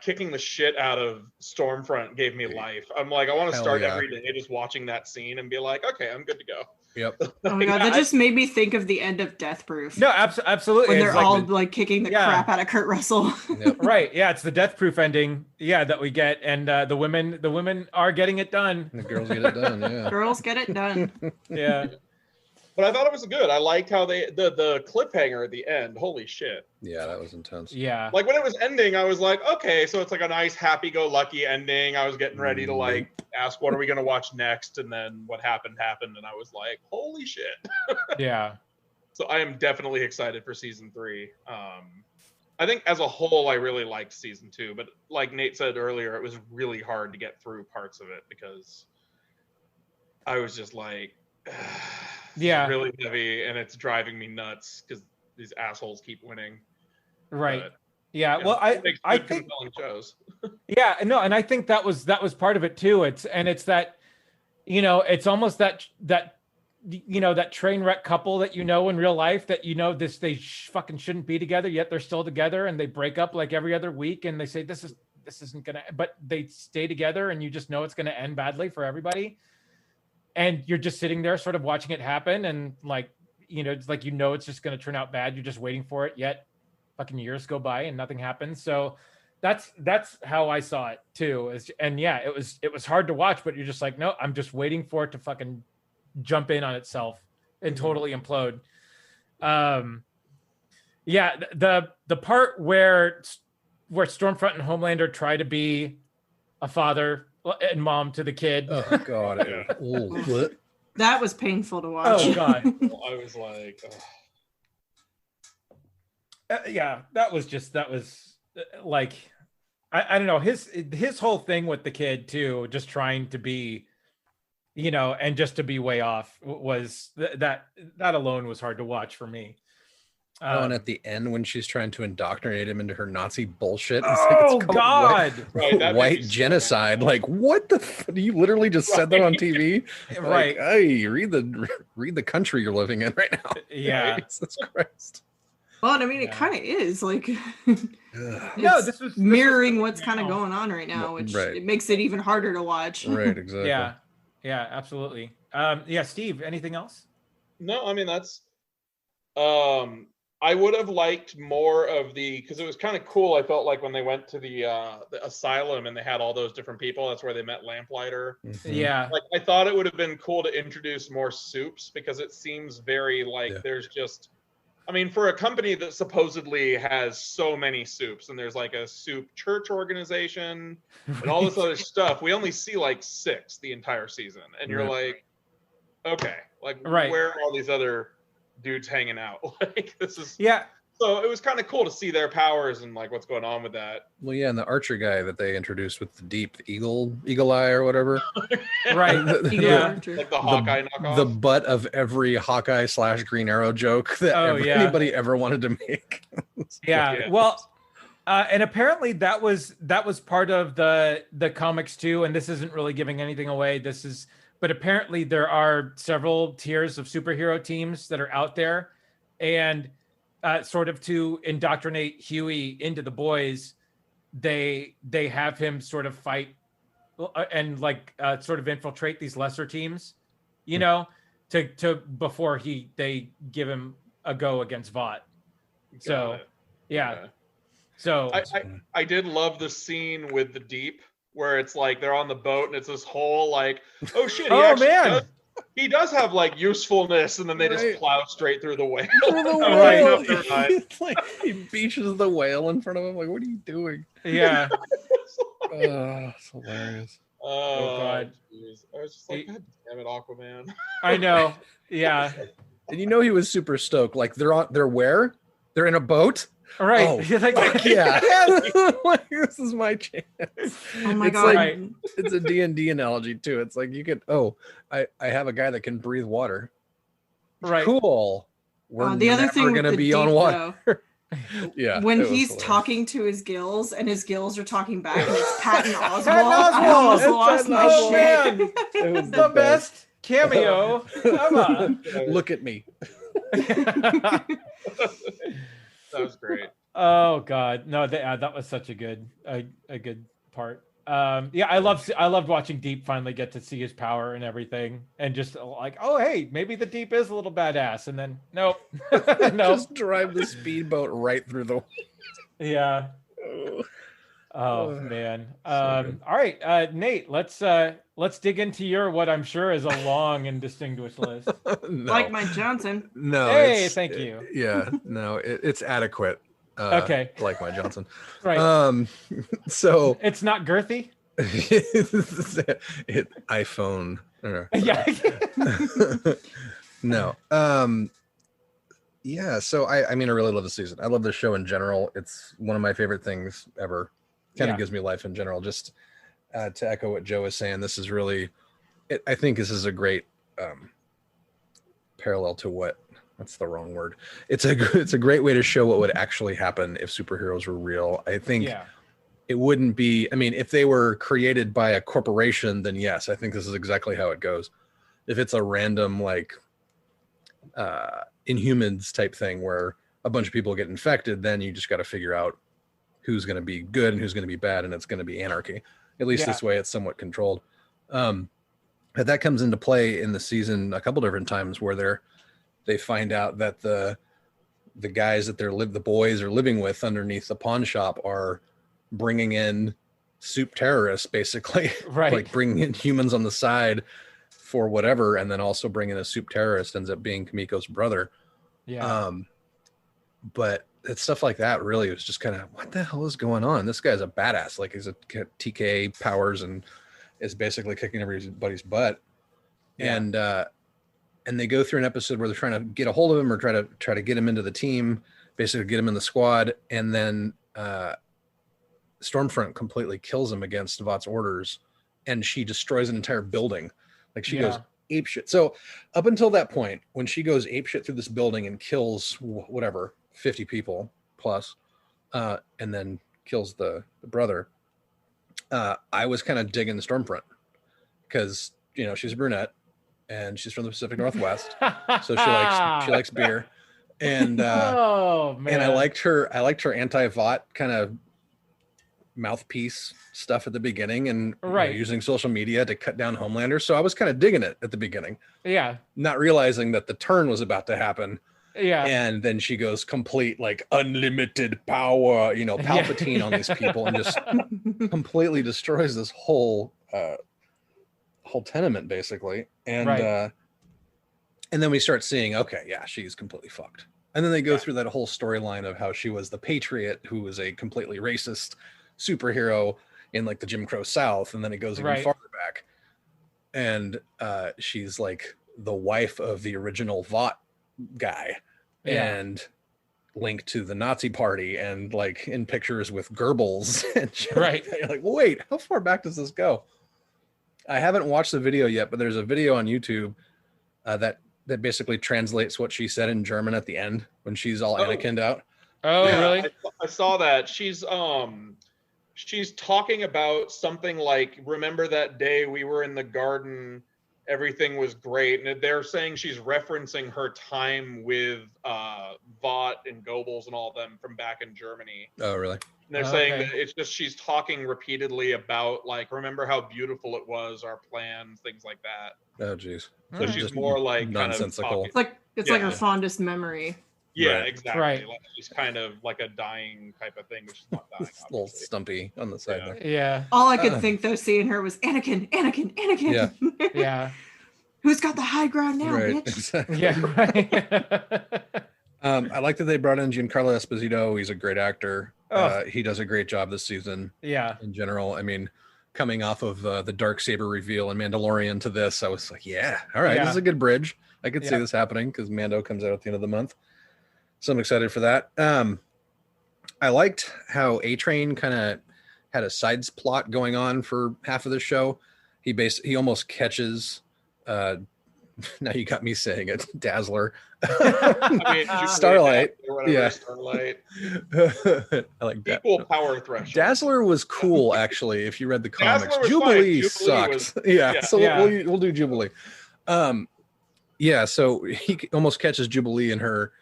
Speaker 4: Kicking the shit out of Stormfront gave me life. I'm like, I want to start every day just watching that scene and be like, okay, I'm good to go.
Speaker 3: Yep.
Speaker 2: Oh my god, that just made me think of the end of Death Proof.
Speaker 1: No, absolutely.
Speaker 2: When they're all like kicking the crap out of Kurt Russell.
Speaker 1: Yep. Right. Yeah, it's the Death Proof ending. Yeah, that we get, and the women are getting it done.
Speaker 3: The girls get it done. Yeah.
Speaker 2: Girls get it done.
Speaker 1: Yeah.
Speaker 4: But I thought it was good. I liked how the cliffhanger at the end. Holy shit.
Speaker 3: Yeah, that was intense.
Speaker 1: Yeah.
Speaker 4: Like when it was ending, I was like, okay, so it's like a nice happy-go-lucky ending. I was getting ready to like ask, what are we gonna watch next? And then what happened, and I was like, holy shit.
Speaker 1: Yeah.
Speaker 4: So I am definitely excited for season 3. I think as a whole, I really liked season 2, but like Nate said earlier, it was really hard to get through parts of it because I was just like,
Speaker 1: yeah,
Speaker 4: really heavy, and it's driving me nuts because these assholes keep winning.
Speaker 1: Right. But, yeah. Well, I think
Speaker 4: shows.
Speaker 1: Yeah. No, and I think that was part of it too. It's that, it's almost that that train wreck couple that in real life that they fucking shouldn't be together, yet they're still together, and they break up like every other week, and they say this isn't gonna, but they stay together, and you just know it's gonna end badly for everybody. And you're just sitting there sort of watching it happen. And like, it's like, it's just going to turn out bad. You're just waiting for it. Yet fucking years go by and nothing happens. So that's how I saw it too. And yeah, it was hard to watch, but you're just like, no, I'm just waiting for it to fucking jump in on itself and totally implode. Yeah. The part where Stormfront and Homelander try to be a father and mom to the kid.
Speaker 3: Oh god. What?
Speaker 2: That was painful to watch.
Speaker 1: Oh god.
Speaker 4: I was like,
Speaker 1: yeah, that was like, I don't know, his whole thing with the kid too, just trying to be, and just to be way off was that alone was hard to watch for me.
Speaker 3: And at the end, when she's trying to indoctrinate him into her Nazi bullshit,
Speaker 1: it's God,
Speaker 3: white genocide. Like, what the? You literally just said that on TV,
Speaker 1: right?
Speaker 3: Like, hey, read the country you're living in right now.
Speaker 1: Yeah,
Speaker 3: Jesus Christ.
Speaker 2: Well, I mean, it kind of is like.
Speaker 1: No, this was
Speaker 2: mirroring what's kind of going on right now, which it makes it even harder to watch.
Speaker 3: Right. Exactly.
Speaker 1: Yeah. Absolutely. Yeah. Steve, anything else?
Speaker 4: No, I mean that's. I would have liked more of because it was kind of cool. I felt like when they went to the asylum and they had all those different people, that's where they met Lamplighter.
Speaker 1: Mm-hmm. Yeah.
Speaker 4: Like I thought it would have been cool to introduce more soups because it seems very like there's just, I mean, for a company that supposedly has so many soups and there's like a soup church organization and all this other stuff, we only see like 6 the entire season. And you're like, okay, like where are all these other dudes hanging out? Like this is so it was kind of cool to see their powers and like what's going on with that.
Speaker 3: Well, yeah, and the archer guy that they introduced with the deep eagle eye or whatever.
Speaker 1: Right.
Speaker 4: Like the Hawkeye knockoff.
Speaker 3: The butt of every Hawkeye / Green Arrow joke that anybody ever wanted to make.
Speaker 1: Yeah. Well, and apparently that was part of the comics too, and this isn't really giving anything away. But apparently there are several tiers of superhero teams that are out there, and sort of to indoctrinate Huey into the boys, they have him sort of fight and like sort of infiltrate these lesser teams, to before they give him a go against Vought. So yeah. So
Speaker 4: I did love the scene with the Deep, where it's like they're on the boat and it's this whole like, oh shit, He does have like usefulness, and then they just plow straight through the whale.
Speaker 3: It's like he beaches the whale in front of him. Like, what are you doing?
Speaker 1: Yeah.
Speaker 3: It's hilarious.
Speaker 4: Oh God. Geez. I was just like, God damn it, Aquaman.
Speaker 1: I know. Yeah.
Speaker 3: And you know he was super stoked. Like they're where? They're in a boat?
Speaker 1: Right.
Speaker 3: Oh,
Speaker 1: like,
Speaker 3: yeah. Like, this is my chance.
Speaker 2: Oh my
Speaker 3: it's
Speaker 2: God.
Speaker 3: Like, it's a D&D analogy too. It's like you could, I have a guy that can breathe water.
Speaker 1: Right.
Speaker 3: Cool. We're
Speaker 2: the other thing
Speaker 3: going to be on water.
Speaker 2: Yeah. When he's talking to his gills and his gills are talking back and it's Patton Oswalt. I almost lost my shit.
Speaker 1: It was the best cameo. Come on.
Speaker 3: Look at me.
Speaker 4: That was great.
Speaker 1: Oh God, no, that was such a good part. Yeah, I loved watching Deep finally get to see his power and everything, and just like, oh hey, maybe the Deep is a little badass, and then nope, no,
Speaker 3: just drive the speedboat right through the.
Speaker 1: Yeah. Oh man. All right, Nate, let's dig into your what I'm sure is a long and distinguished list.
Speaker 3: No.
Speaker 2: Like Mike Johnson.
Speaker 3: No.
Speaker 1: Hey, thank you.
Speaker 3: Yeah, no, it's adequate.
Speaker 1: Okay.
Speaker 3: Like my Johnson.
Speaker 1: Right.
Speaker 3: So
Speaker 1: it's not girthy.
Speaker 3: iPhone.
Speaker 1: Yeah.
Speaker 3: No. Yeah. So I mean, I really love the season. I love the show in general. It's one of my favorite things ever. Kind of gives me life in general. Just to echo what Joe was saying, this is really. I think this is a great parallel to what's the wrong word? It's a great way to show what would actually happen if superheroes were real. I think it wouldn't be. I mean, if they were created by a corporation, then yes, I think this is exactly how it goes. If it's a random like Inhumans type thing where a bunch of people get infected, then you just got to figure out who's going to be good and who's going to be bad, and it's going to be anarchy. At least this way, it's somewhat controlled. But that comes into play in the season a couple different times where they find out that the guys that the boys are living with underneath the pawn shop are bringing in soup terrorists, basically,
Speaker 1: right? Like
Speaker 3: bringing in humans on the side for whatever, and then also bringing a soup terrorist ends up being Kamiko's brother.
Speaker 1: Yeah.
Speaker 3: But it's stuff like that really was just kind of, what the hell is going on? This guy's a badass. Like he's a TK powers and is basically kicking everybody's butt. Yeah. And they go through an episode where they're trying to get a hold of him or try to get him into the team, basically get him in the squad. And then Stormfront completely kills him against Vought's orders. And she destroys an entire building. Like she goes apeshit. So up until that point, when she goes apeshit through this building and kills 50 people plus, and then kills the brother, I was kind of digging the Stormfront because she's a brunette and she's from the Pacific Northwest, so she likes beer, and and I liked her anti-Vought kind of mouthpiece stuff at the beginning, and using social media to cut down Homelander. So I was kind of digging it at the beginning, not realizing that the turn was about to happen. And then she goes complete like unlimited power, Palpatine on these people, and just completely destroys this whole tenement basically. And and then we start seeing, she's completely fucked. And then they go through that whole storyline of how she was the Patriot, who was a completely racist superhero in like the Jim Crow South, and then it goes even farther back, and she's like the wife of the original Vought guy, and linked to the Nazi party, and like in pictures with Goebbels and shit. You're like, well, wait, how far back does this go? I haven't watched the video yet, but there's a video on YouTube that basically translates what she said in German at the end when she's all Anakin'd out.
Speaker 1: Oh, really?
Speaker 4: I saw that. She's talking about something like, remember that day we were in the garden, everything was great. And they're saying she's referencing her time with Vought and Goebbels and all of them from back in Germany.
Speaker 3: Oh, really?
Speaker 4: And they're saying that it's just she's talking repeatedly about, like, remember how beautiful it was, our plans, things like that.
Speaker 3: Oh, geez.
Speaker 4: So she's more like
Speaker 3: nonsensical.
Speaker 2: It's like her fondest memory.
Speaker 4: Yeah, exactly. Like she's kind of like a dying type of thing, which is not dying.
Speaker 3: A little stumpy on the side there.
Speaker 1: Yeah.
Speaker 2: All I could think though, seeing her was Anakin.
Speaker 1: Yeah.
Speaker 2: Who's got the high ground now,
Speaker 3: right,
Speaker 2: bitch?
Speaker 3: exactly.
Speaker 1: Yeah, right.
Speaker 3: I like that they brought in Giancarlo Esposito. He's a great actor.
Speaker 1: Oh.
Speaker 3: He does a great job this season.
Speaker 1: Yeah.
Speaker 3: In general, I mean, coming off of the Darksaber reveal and Mandalorian to this, I was like, yeah, all right, this is a good bridge. I could see this happening because Mando comes out at the end of the month. So I'm excited for that. I liked how A-Train kind of had a sides plot going on for half of the show. He almost catches now you got me saying it, Dazzler. Starlight. Yeah.
Speaker 4: Starlight.
Speaker 3: I like that.
Speaker 4: Equal power threshold.
Speaker 3: Dazzler was cool, actually, if you read the comics. Jubilee sucked. So we'll do Jubilee. So he almost catches Jubilee in her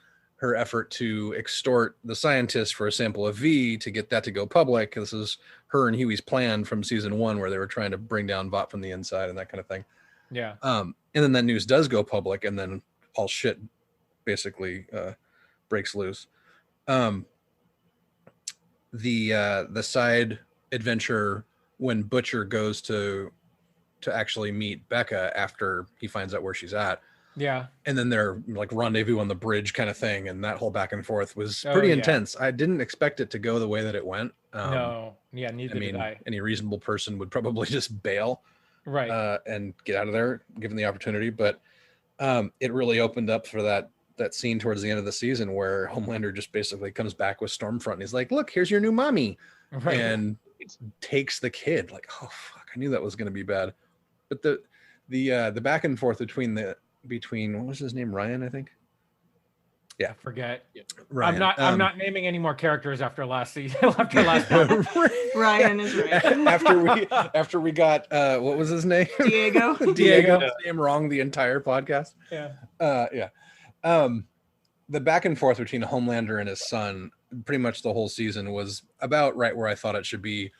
Speaker 3: effort to extort the scientists for a sample of V to get that to go public. This is her and Huey's plan from season 1, where they were trying to bring down Vought from the inside and that kind of thing.
Speaker 1: Yeah.
Speaker 3: And then that news does go public, and then all shit basically breaks loose. The side adventure when Butcher goes to actually meet Becca after he finds out where she's at.
Speaker 1: Yeah.
Speaker 3: And then they're like rendezvous on the bridge kind of thing, and that whole back and forth was pretty intense. I didn't expect it to go the way that it went.
Speaker 1: No. Yeah, neither did I.
Speaker 3: Any reasonable person would probably just bail.
Speaker 1: Right.
Speaker 3: And get out of there given the opportunity. But it really opened up for that scene towards the end of the season where Homelander just basically comes back with Stormfront and he's like, look, here's your new mommy. Right. And takes the kid. Like, oh fuck, I knew that was going to be bad. But the back and forth between what was his name? Ryan, I think. Yeah.
Speaker 1: Forget.
Speaker 3: Ryan.
Speaker 1: I'm not naming any more characters after last season. After last one.
Speaker 2: Ryan is right.
Speaker 3: after we got what was his name?
Speaker 2: Diego.
Speaker 3: Diego's name wrong the entire podcast.
Speaker 1: Yeah.
Speaker 3: The back and forth between Homelander and his son, pretty much the whole season, was about right where I thought it should be,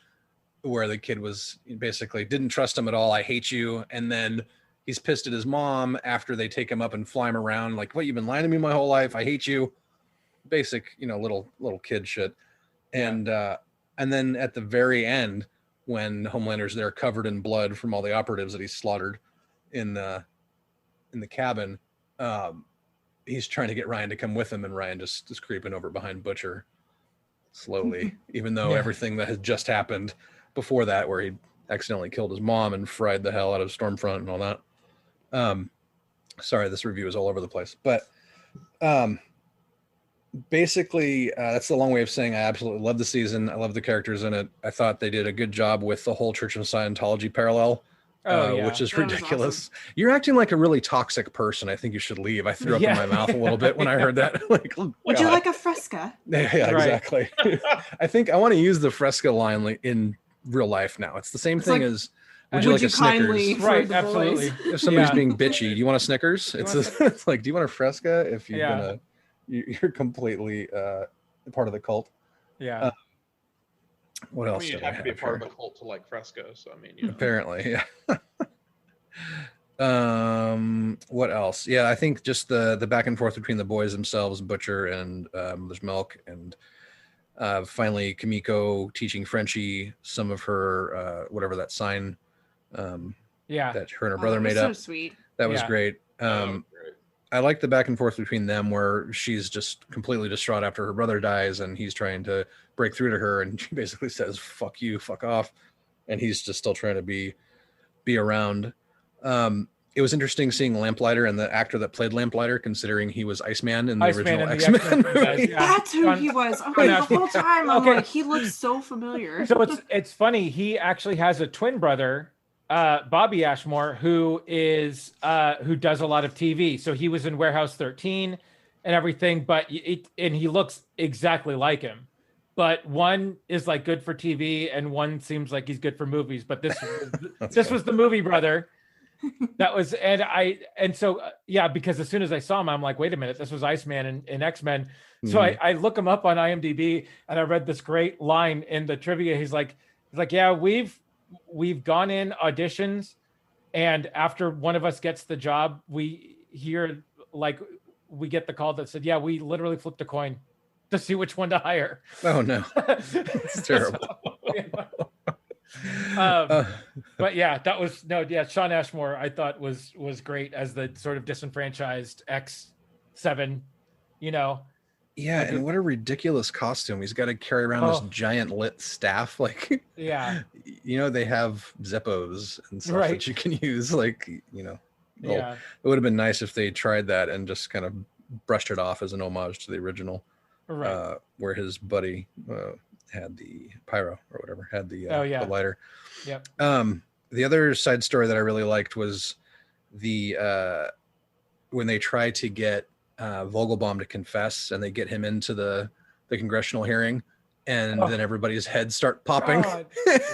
Speaker 3: where the kid was basically didn't trust him at all. I hate you. And then he's pissed at his mom after they take him up and fly him around. Like, what, you've been lying to me my whole life. I hate you. Basic, little kid shit. And then at the very end, when Homelander's there covered in blood from all the operatives that he slaughtered in the cabin, he's trying to get Ryan to come with him, and Ryan just is creeping over behind Butcher slowly, even though everything that had just happened before that, where he accidentally killed his mom and fried the hell out of Stormfront and all that. Sorry, this review is all over the place, but basically that's the long way of saying I absolutely love the season. I love the characters in it. I thought they did a good job with the whole Church of Scientology parallel, which is ridiculous. Awesome. You're acting like a really toxic person. I think you should leave. I threw up in my mouth a little bit when I heard that. Like, oh,
Speaker 2: would you like a Fresca?
Speaker 3: Yeah, exactly. I think I want to use the Fresca line in real life now. It's the same thing as would you like a Snickers?
Speaker 1: Right, absolutely.
Speaker 3: If somebody's being bitchy, do you want a Snickers? It's like, do you want a Fresca? If you're completely part of the cult.
Speaker 1: Yeah.
Speaker 3: What else?
Speaker 4: You'd have to be part of the cult to like Fresco. So
Speaker 3: apparently, yeah. What else? Yeah, I think just the back and forth between the boys themselves, Butcher and Mother's Milk, and finally Kimiko teaching Frenchie some of her whatever that sign that her and her brother made up.
Speaker 2: So sweet.
Speaker 3: That was great. I like the back and forth between them where she's just completely distraught after her brother dies and he's trying to break through to her, and she basically says, fuck you, fuck off. And he's just still trying to be around. It was interesting seeing Lamplighter and the actor that played Lamplighter, considering he was Iceman in the original X-Men movie.
Speaker 2: That's who he was. Okay, the whole time I'm like, he looks so familiar.
Speaker 1: So it's funny. He actually has a twin brother, Bobby Ashmore, who does a lot of TV. So he was in Warehouse 13 and everything, and he looks exactly like him. But one is like good for TV, and one seems like he's good for movies. But this was the movie brother. That was, because as soon as I saw him, I'm like, wait a minute, this was Iceman in X-Men. So I look him up on IMDb, and I read this great line in the trivia. He's like, yeah, we've gone in auditions, and after one of us gets the job, we get the call that said, yeah, we literally flipped a coin to see which one to hire.
Speaker 3: Oh no, it's terrible.
Speaker 1: But yeah, that was Shawn Ashmore I thought was great as the sort of disenfranchised X7, you know.
Speaker 3: Yeah, like and what a ridiculous costume. He's got to carry around this giant lit staff. Like,
Speaker 1: yeah,
Speaker 3: you know, they have Zippos and stuff that you can use. Like, you know, it would have been nice if they tried that and just kind of brushed it off as an homage to the original, where his buddy had the pyro or whatever, had the lighter.
Speaker 1: Yep.
Speaker 3: The other side story that I really liked was the when they try to get Vogelbaum to confess and they get him into the congressional hearing, and then everybody's heads start popping.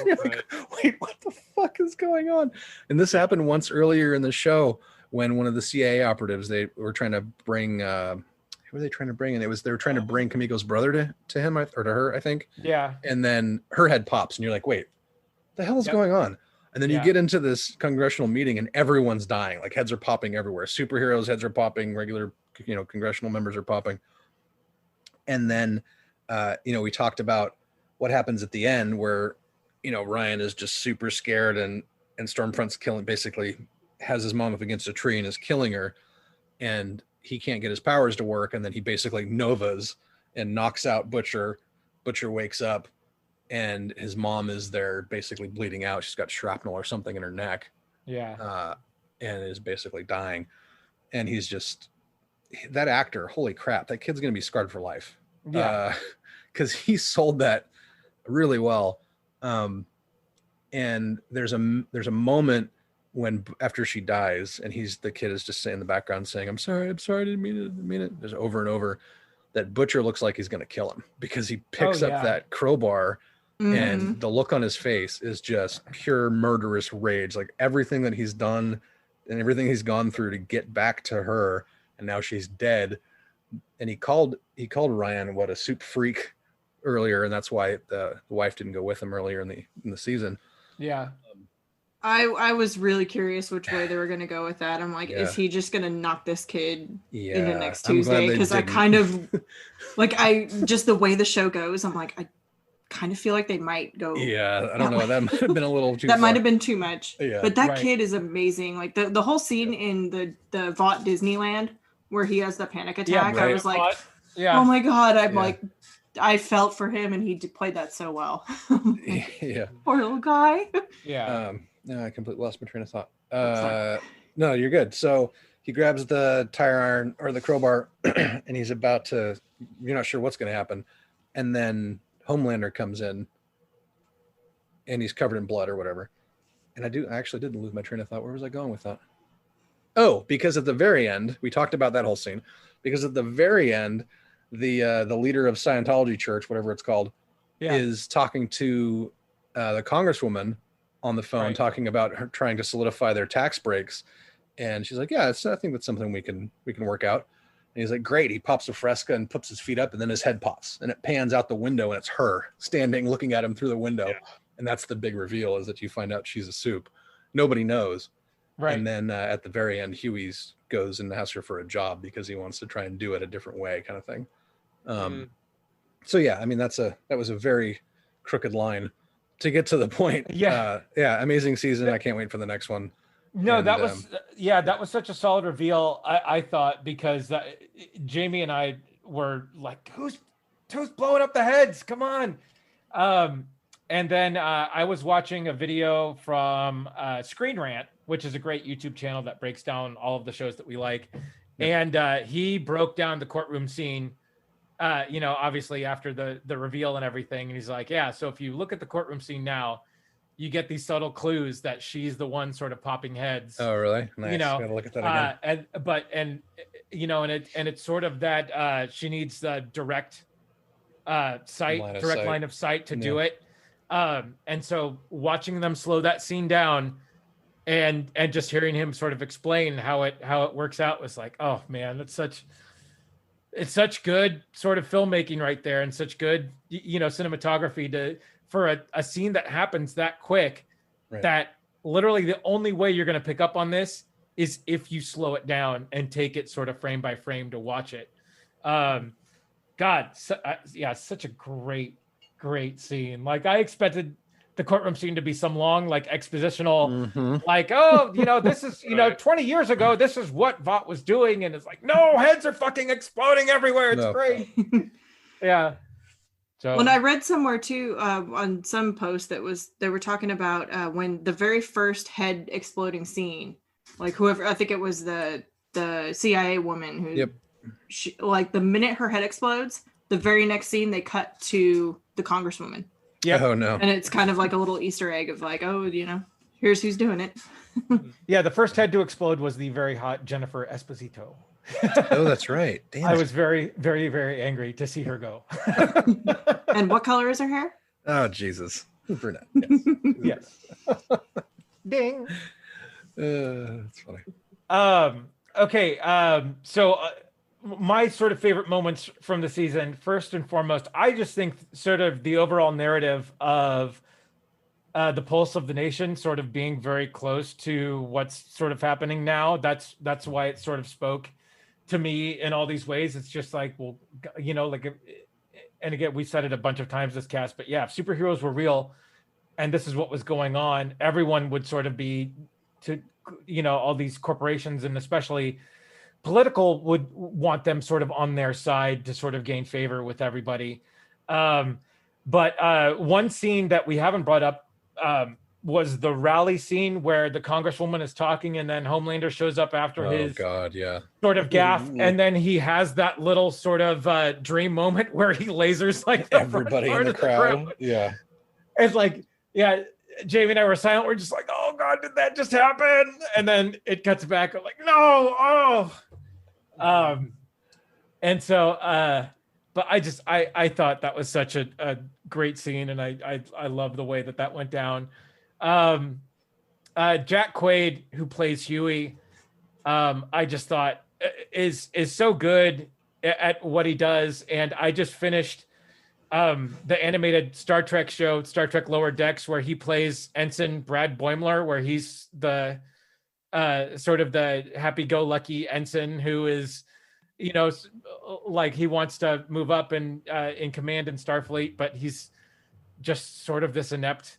Speaker 3: You're like, wait, what the fuck is going on? And this happened once earlier in the show when one of the CIA operatives, they were trying to bring who were they trying to bring? And they were trying to bring Kamiko's brother to him or to her, I think.
Speaker 1: Yeah.
Speaker 3: And then her head pops and you're like, wait, what the hell is going on? And then you get into this congressional meeting and everyone's dying. Like heads are popping everywhere. Superheroes' heads are popping. Regular, you know, congressional members are popping. And then, you know, we talked about what happens at the end where, you know, Ryan is just super scared and Stormfront's basically has his mom up against a tree and is killing her. And he can't get his powers to work. And then he basically novas and knocks out Butcher. Butcher wakes up. And his mom is there basically bleeding out. She's got shrapnel or something in her neck.
Speaker 1: Yeah.
Speaker 3: And is basically dying. And he's just, that actor, holy crap, that kid's going to be scarred for life.
Speaker 1: Yeah.
Speaker 3: Because he sold that really well. And there's a moment when after she dies and the kid is just in the background saying, I'm sorry, I didn't mean it. There's over and over that Butcher looks like he's going to kill him because he picks up that crowbar. And the look on his face is just pure murderous rage. Like everything that he's done and everything he's gone through to get back to her, and now she's dead. And he called Ryan a soup freak earlier, and that's why the wife didn't go with him earlier in the season.
Speaker 1: Yeah.
Speaker 2: I was really curious which way they were going to go with that. I'm like, is he just going to knock this kid into next Tuesday? Because I kind of like just the way the show goes, I'm like, I kind of feel like they might go.
Speaker 3: Yeah, I don't know. That might have been a little too.
Speaker 2: That might have been too much.
Speaker 3: Yeah,
Speaker 2: but that kid is amazing. Like the whole scene in the Vought Disneyland where he has the panic attack. I was like, oh my god! I'm like, I felt for him, and he played that so well.
Speaker 3: Yeah,
Speaker 2: poor little guy.
Speaker 1: Yeah.
Speaker 3: No, I completely lost my train of thought. No, you're good. So he grabs the tire iron or the crowbar, and he's about to. You're not sure what's going to happen, and then Homelander comes in and he's covered in blood or whatever. And I actually didn't lose my train of thought. Where was I going with that? Oh, because at the very end, we talked about that whole scene, because at the very end, the leader of Scientology Church, whatever it's called, is talking to the Congresswoman on the phone, talking about her trying to solidify their tax breaks. And she's like, I think that's something we can work out. And he's like, great. He pops a Fresca and puts his feet up, and then his head pops, and it pans out the window, and it's her standing looking at him through the window. Yeah. And that's the big reveal, is that you find out she's a soup. Nobody knows. Right. And then at the very end, Huey's goes and asks her for a job because he wants to try and do it a different way, kind of thing. So yeah, I mean, that was a very crooked line to get to the point. Yeah. Amazing season. I can't wait for the next one.
Speaker 1: No, that was such a solid reveal. I thought, because Jamie and I were like, who's blowing up the heads? Come on. And then I was watching a video from Screen Rant, which is a great YouTube channel that breaks down all of the shows that we like. And he broke down the courtroom scene, obviously after the reveal and everything. And he's like, so if you look at the courtroom scene now, you get these subtle clues that she's the one sort of popping heads.
Speaker 3: Oh, really? Nice. Gotta look at that again.
Speaker 1: And it's sort of that she needs the direct line of sight to do it. And so watching them slow that scene down and just hearing him sort of explain how it works out was like, oh man, it's such good sort of filmmaking right there, and such good, cinematography for a scene that happens that quick, that literally the only way you're going to pick up on this is if you slow it down and take it sort of frame by frame to watch it. Such a great scene. Like, I expected the courtroom scene to be some long, like expositional, like, oh, this is, 20 years ago, this is what Vought was doing. And it's like, no, heads are fucking exploding everywhere. It's great. Yeah. So
Speaker 2: when I read somewhere too, on some post they were talking about when the very first head exploding scene, like whoever, I think it was the CIA woman who, like the minute her head explodes, the very next scene they cut to the Congresswoman.
Speaker 3: Yeah. Oh no.
Speaker 2: And it's kind of like a little Easter egg of like, oh, here's who's doing it.
Speaker 1: Yeah, the first head to explode was the very hot Jennifer Esposito.
Speaker 3: Oh, that's right. Damn.
Speaker 1: I was very, very, very angry to see her go.
Speaker 2: And what color is her hair?
Speaker 3: Oh, Jesus. Brunette.
Speaker 1: Yes. Ding.
Speaker 3: That's funny.
Speaker 1: Okay. So my sort of favorite moments from the season, first and foremost, I just think sort of the overall narrative of the pulse of the nation sort of being very close to what's sort of happening now. That's why it sort of spoke to me in all these ways. It's just like, well, and again, we said it a bunch of times this cast, but yeah, if superheroes were real and this is what was going on, everyone would sort of be all these corporations and especially political would want them sort of on their side to sort of gain favor with everybody. But one scene that we haven't brought up was the rally scene where the Congresswoman is talking and then Homelander shows up after his sort of gaffe. And then he has that little sort of dream moment where he lasers like
Speaker 3: everybody in the crowd. Yeah.
Speaker 1: It's like, yeah, Jamie and I were silent. We're just like, oh God, did that just happen? And then it cuts back. I'm like, no. And so, but I thought that was such a great scene. And I love the way that went down. Jack Quaid, who plays Huey, I just thought is so good at what he does. And I just finished the animated Star Trek show, Star Trek Lower Decks, where he plays Ensign Brad Boimler, where he's the sort of the happy-go-lucky ensign who is, like he wants to move up in command in Starfleet, but he's just sort of this inept,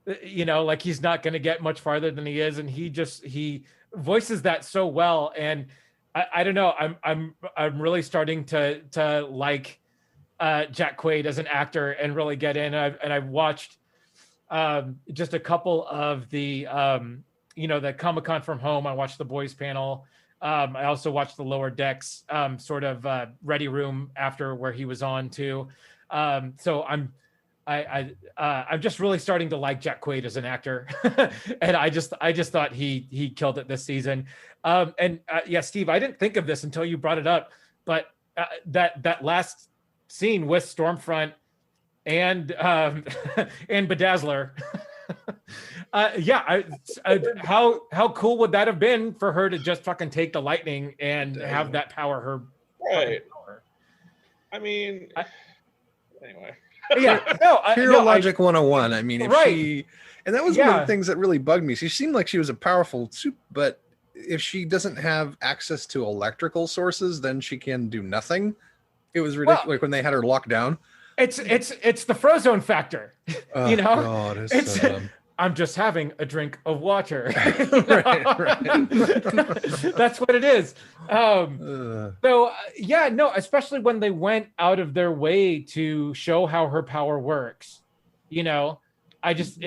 Speaker 1: like he's not going to get much farther than he is, and he voices that so well. And I don't know, I'm really starting to like Jack Quaid as an actor and really get in. And I've watched just a couple of the the Comic-Con from home. I watched the boys panel. I also watched the Lower Decks sort of ready room after where he was on too. So I'm just really starting to like Jack Quaid as an actor, and I just thought he killed it this season. Yeah, Steve, I didn't think of this until you brought it up, but that last scene with Stormfront and Bedazzler. How cool would that have been for her to just fucking take the lightning and have that power
Speaker 4: right power. I mean, anyway.
Speaker 1: Yeah, no,
Speaker 3: Hero Logic 101. I mean, if
Speaker 1: she,
Speaker 3: and that was one of the things that really bugged me. She seemed like she was a powerful but if she doesn't have access to electrical sources, then she can do nothing. It was ridiculous. Like when they had her locked down.
Speaker 1: It's the Frozone factor.
Speaker 3: Oh, God, it's so dumb.
Speaker 1: I'm just having a drink of water.
Speaker 3: right.
Speaker 1: That's what it is. So yeah, no, especially when they went out of their way to show how her power works. I just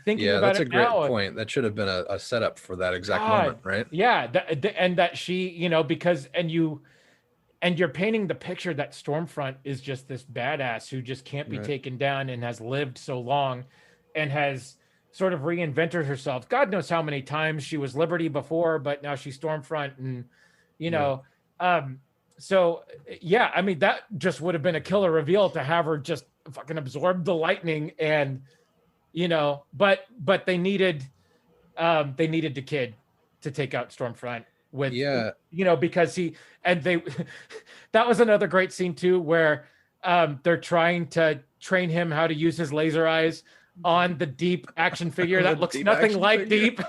Speaker 1: thinking about
Speaker 3: that's
Speaker 1: it
Speaker 3: a great
Speaker 1: now,
Speaker 3: point. That should have been a setup for that exact moment, right?
Speaker 1: Yeah, and that she, because and you're painting the picture that Stormfront is just this badass who just can't be taken down and has lived so long and has sort of reinvented herself. God knows how many times she was Liberty before, but now she's Stormfront. And, so yeah, I mean, that just would have been a killer reveal to have her just fucking absorb the lightning and, but they needed the kid to take out Stormfront with, because that was another great scene too, where they're trying to train him how to use his laser eyes on the Deep action figure that looks nothing like Deep.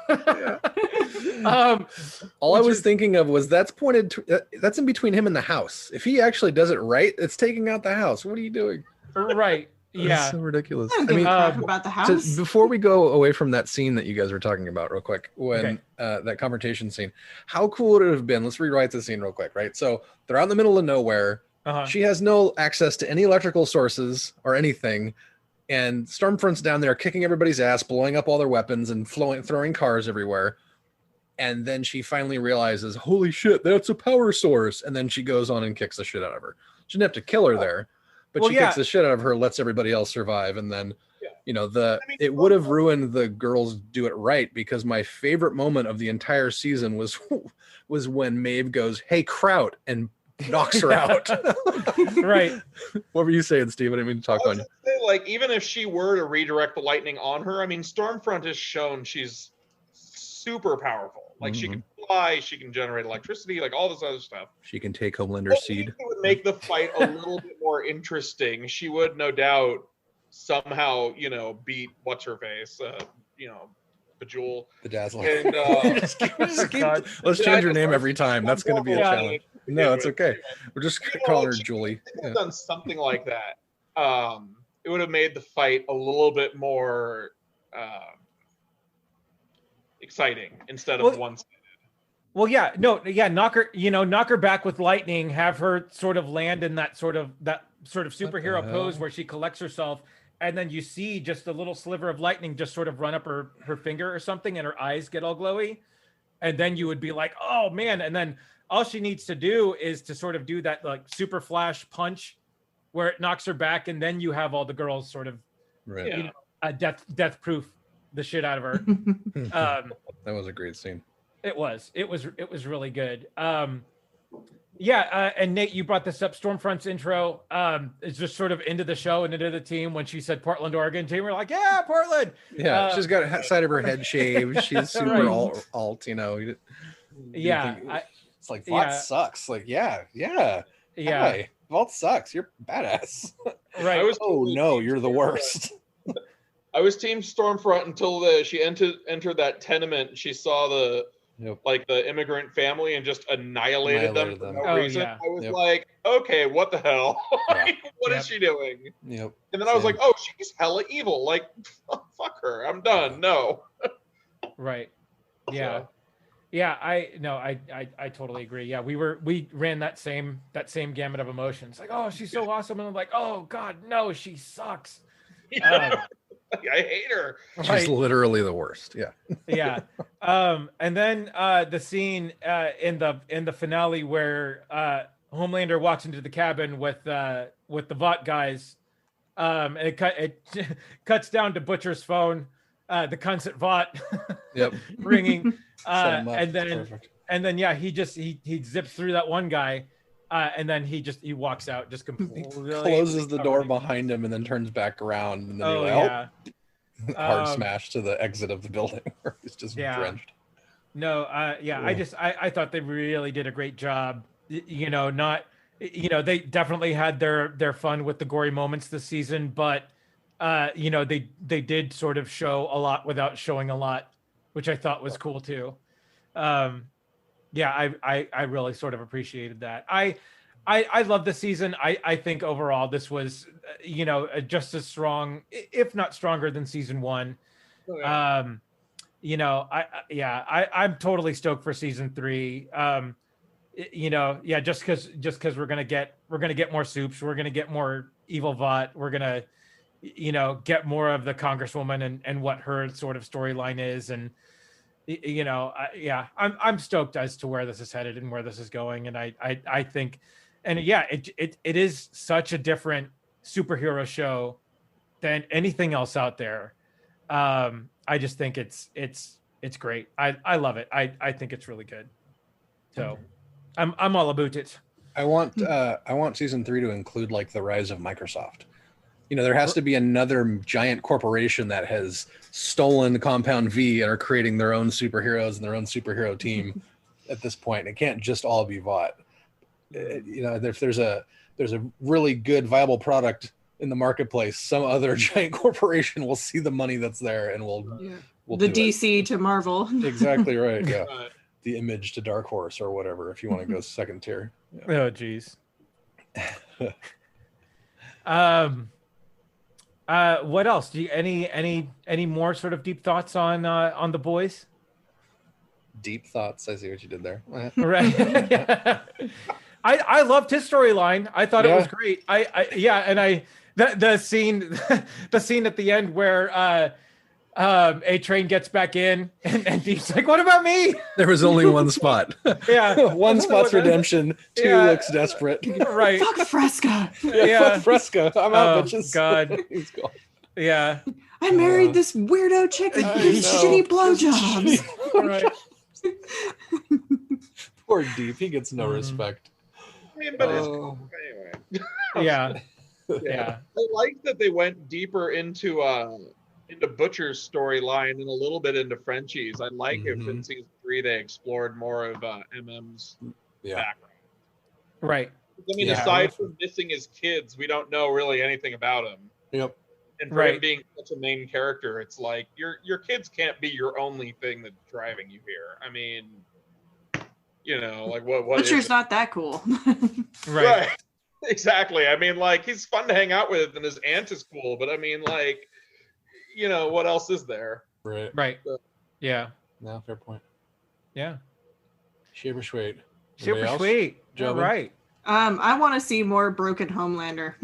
Speaker 3: All I was thinking of was that's in between him and the house. If he actually does it right, it's taking out the house. What are you doing?
Speaker 1: Right. Yeah,
Speaker 3: so ridiculous.
Speaker 2: I mean, about the house.
Speaker 3: So before we go away from that scene that you guys were talking about, real quick, when that confrontation scene, how cool would it have been? Let's rewrite the scene real quick, right? So they're out in the middle of nowhere. She has no access to any electrical sources or anything, and Stormfront's down there kicking everybody's ass, blowing up all their weapons, and throwing cars everywhere. And then she finally realizes, holy shit, that's a power source. And then she goes on and kicks the shit out of her. She didn't have to kill her there, but she kicks the shit out of her, lets everybody else survive. And then, it would have ruined the girls do it right, because my favorite moment of the entire season was when Maeve goes, hey, Kraut, and knocks her out.
Speaker 1: Right.
Speaker 3: What were you saying, Steve? I didn't mean to talk on you.
Speaker 4: Like, even if she were to redirect the lightning on her, I mean, Stormfront has shown she's super powerful. Like, she can fly, she can generate electricity, like all this other stuff.
Speaker 3: She can take Homelander's seed.
Speaker 4: It would make the fight a little bit more interesting. She would, no doubt, somehow, beat what's her face, Bejewel,
Speaker 3: the Dazzler.
Speaker 4: And
Speaker 3: let's change her name every time. That's going to be a challenge. No, it's okay. We're just calling her Julie.
Speaker 4: Done something like that. It would have made the fight a little bit more exciting instead of one-sided.
Speaker 1: Well, knock her back with lightning, have her sort of land in that sort of superhero pose where she collects herself, and then you see just a little sliver of lightning just sort of run up her finger or something, and her eyes get all glowy, and then you would be like, oh man. And then all she needs to do is to sort of do that like super flash punch where it knocks her back, and then you have all the girls sort of death proof the shit out of her.
Speaker 3: That was a great scene.
Speaker 1: It was really good. And Nate, you brought this up. Stormfront's intro is just sort of into the show and into the team. When she said Portland, Oregon team, we're like, yeah, Portland.
Speaker 3: Yeah, she's got a side of her head shaved. She's super alt,
Speaker 1: Yeah,
Speaker 3: it's like Vault sucks. Like, yeah. Hi, Vault sucks. You're badass.
Speaker 1: Right.
Speaker 3: You're the worst.
Speaker 4: I was team Stormfront until she entered that tenement. She saw the immigrant family and just annihilated them for no reason. Yeah. I was like, okay, what the hell? What is she doing?
Speaker 3: Yep.
Speaker 4: And then I was like, oh, she's hella evil. Like, fuck her. I'm done. No.
Speaker 1: Right. Yeah. So. Yeah. I totally agree. Yeah. We ran that same gamut of emotions. Like, oh, she's so awesome. And I'm like, oh God, no, she sucks.
Speaker 4: I hate her.
Speaker 3: She's literally the worst. Yeah.
Speaker 1: Yeah. And then the scene in the finale where Homelander walks into the cabin with the Vought guys, and it cuts down to Butcher's phone, the cunt's at Vought, ringing, and then he zips through that one guy. And then he walks out, just completely
Speaker 3: closes the door behind him, and then turns back around, and then hard smash to the exit of the building where he's just drenched.
Speaker 1: No, I thought they really did a great job. They definitely had their fun with the gory moments this season, but they did sort of show a lot without showing a lot, which I thought was cool too. I really sort of appreciated that. I love the season. I think overall this was, just as strong, if not stronger than season one. Oh, yeah. I'm totally stoked for season 3. Just because we're gonna get more soups, we're gonna get more evil Vought, we're gonna, get more of the Congresswoman and what her sort of storyline is, and I'm stoked as to where this is headed and where this is going. And I think, and it is such a different superhero show than anything else out there. I just think it's great. I love it. I think it's really good. So I'm all about it.
Speaker 3: I want season 3 to include like the rise of Microsoft. There has to be another giant corporation that has stolen Compound V and are creating their own superheroes and their own superhero team at this point. It can't just all be Vought. If there's a really good viable product in the marketplace, some other giant corporation will see the money that's there and we'll
Speaker 2: the DC to Marvel.
Speaker 3: Exactly right. Yeah. The Image to Dark Horse or whatever, if you want to go second tier.
Speaker 1: Yeah. Oh geez. What else? Do you any more sort of deep thoughts on The Boys?
Speaker 3: Deep thoughts. I see what you did there.
Speaker 1: Right. Yeah. I loved his storyline. I thought it was great. The scene at the end where A Train gets back in and Deep's like, what about me?
Speaker 3: There was only one spot.
Speaker 1: Yeah.
Speaker 3: One spot's redemption. Two looks desperate.
Speaker 1: Right.
Speaker 2: Fuck Fresca.
Speaker 3: Fuck Fresca. I'm out, bitches.
Speaker 1: God.
Speaker 3: He's gone.
Speaker 1: Yeah.
Speaker 2: I married this weirdo chick that gives shitty blowjobs.
Speaker 1: Right.
Speaker 3: Poor Deep. He gets no respect.
Speaker 4: I mean, but anyway.
Speaker 1: Yeah.
Speaker 4: I like that they went deeper into Butcher's storyline and a little bit into Frenchie's. I like if in season 3 they explored more of MM's background.
Speaker 1: Right.
Speaker 4: I mean, aside from missing his kids, we don't know really anything about him.
Speaker 3: Yep.
Speaker 4: And for him being such a main character, it's like your kids can't be your only thing that's driving you here. I mean, like what
Speaker 2: Butcher's not that cool.
Speaker 1: Right.
Speaker 4: Exactly. I mean, like, he's fun to hang out with and his aunt is cool, but I mean, like, what else is there?
Speaker 1: Right. So, yeah.
Speaker 3: No, fair point.
Speaker 1: Yeah.
Speaker 3: Super sweet.
Speaker 1: Super sweet. All right.
Speaker 2: I want to see more Broken Homelander.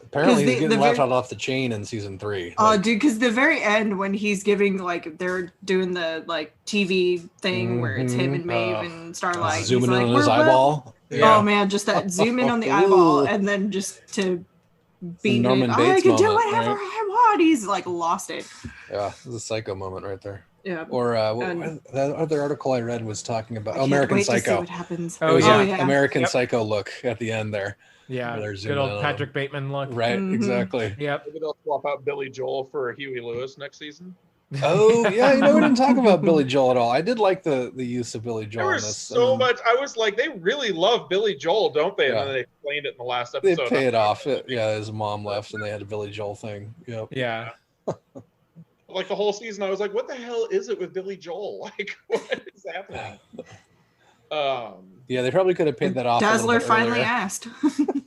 Speaker 3: Apparently he's getting left off the chain in season 3.
Speaker 2: Oh, dude, because the very end when he's giving, like, they're doing the, like, TV thing where it's him and Maeve and Starlight.
Speaker 3: Zooming in on his eyeball.
Speaker 2: Yeah. Oh, man, just that zoom in on the eyeball and then just to beat
Speaker 3: Norman
Speaker 2: it.
Speaker 3: Bates
Speaker 2: I can do
Speaker 3: moment,
Speaker 2: whatever I want. He's, like, lost it.
Speaker 3: Yeah, it was a Psycho moment right there.
Speaker 2: Yeah.
Speaker 3: Or the other article I read was talking about American Psycho.
Speaker 2: To see what happens.
Speaker 3: American Psycho look at the end there.
Speaker 1: Yeah, good old Patrick Bateman look.
Speaker 3: Right, exactly.
Speaker 1: Yep.
Speaker 4: Maybe they'll swap out Billy Joel for Huey Lewis next season.
Speaker 3: Oh, yeah, we didn't talk about Billy Joel at all. I did like the use of Billy Joel.
Speaker 4: There was so much. I was like, they really love Billy Joel, don't they? And then they explained it in the last episode.
Speaker 3: They pay it off. His mom left and they had a Billy Joel thing. Yep.
Speaker 1: Yeah.
Speaker 4: Like the whole season, I was like, what the hell is it with Billy Joel? Like, what is happening?
Speaker 3: Yeah, they probably could have paid that off.
Speaker 2: Dazzler finally asked.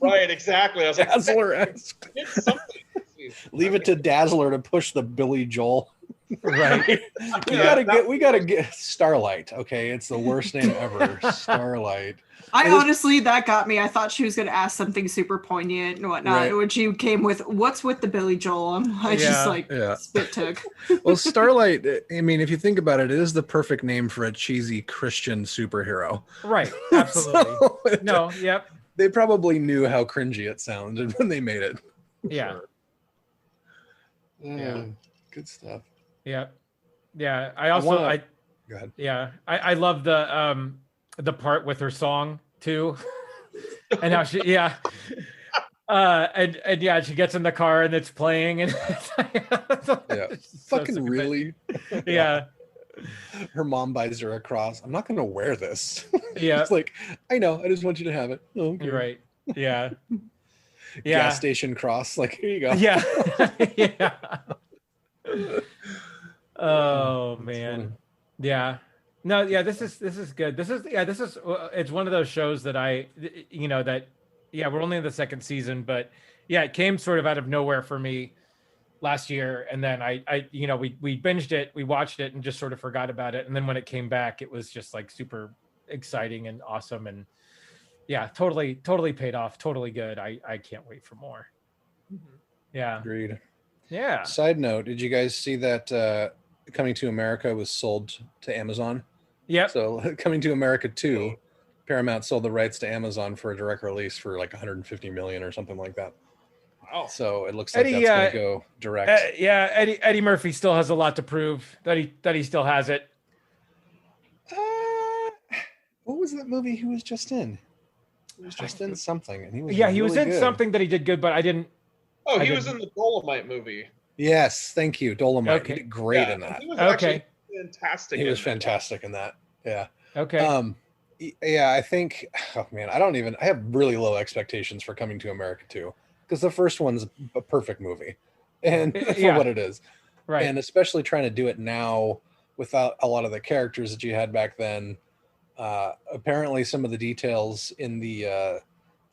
Speaker 4: Right, exactly. I was like,
Speaker 3: Dazzler asked. Leave it to Dazzler to push the Billy Joel.
Speaker 1: Right.
Speaker 3: we gotta get Starlight. Okay, it's the worst name ever. Starlight.
Speaker 2: Honestly, that got me. I thought she was going to ask something super poignant and whatnot. Right. When she came with, what's with the Billy Joel? Spit took.
Speaker 3: Well, Starlight, I mean, if you think about it, it is the perfect name for a cheesy Christian superhero.
Speaker 1: Right. Absolutely. Yep.
Speaker 3: They probably knew how cringy it sounded when they made it.
Speaker 1: Yeah.
Speaker 3: Sure. Good stuff.
Speaker 1: Yeah. Yeah. Go ahead. Yeah. I love the part with her song too. And how she she gets in the car and it's playing and
Speaker 3: fucking really.
Speaker 1: Yeah.
Speaker 3: Her mom buys her a cross. I'm not gonna wear this.
Speaker 1: Yeah.
Speaker 3: It's like, I know, I just want you to have it. Oh, okay.
Speaker 1: You're right. Yeah.
Speaker 3: Gas station cross, like, here you go.
Speaker 1: Yeah. Yeah. Oh man. Yeah. No, yeah, this is good. It's one of those shows that we're only in the second season, but yeah, it came sort of out of nowhere for me last year. And then we binged it, we watched it and just sort of forgot about it. And then when it came back, it was just like super exciting and awesome. And yeah, totally paid off. Totally good. I can't wait for more. Yeah.
Speaker 3: Agreed.
Speaker 1: Yeah.
Speaker 3: Side note, did you guys see that Coming to America was sold to Amazon?
Speaker 1: Yep.
Speaker 3: So Coming to America 2, Paramount sold the rights to Amazon for a direct release for like 150 million or something like that. Wow. So it looks like that's going to go direct.
Speaker 1: Eddie Murphy still has a lot to prove that he still has it.
Speaker 3: What was that movie he was just in? He was just in something, and he was
Speaker 1: he was in something that he did good, but I didn't.
Speaker 4: Oh, he was in the Dolomite movie.
Speaker 3: Yes, thank you, Dolomite. Okay. He did great in that.
Speaker 4: He was actually fantastic.
Speaker 3: He was fantastic in that. Yeah.
Speaker 1: Okay.
Speaker 3: Yeah, I think. Oh man, I have really low expectations for Coming to America 2 because the first one's a perfect movie, and for what it is,
Speaker 1: right?
Speaker 3: And especially trying to do it now without a lot of the characters that you had back then. Apparently, some of the details in the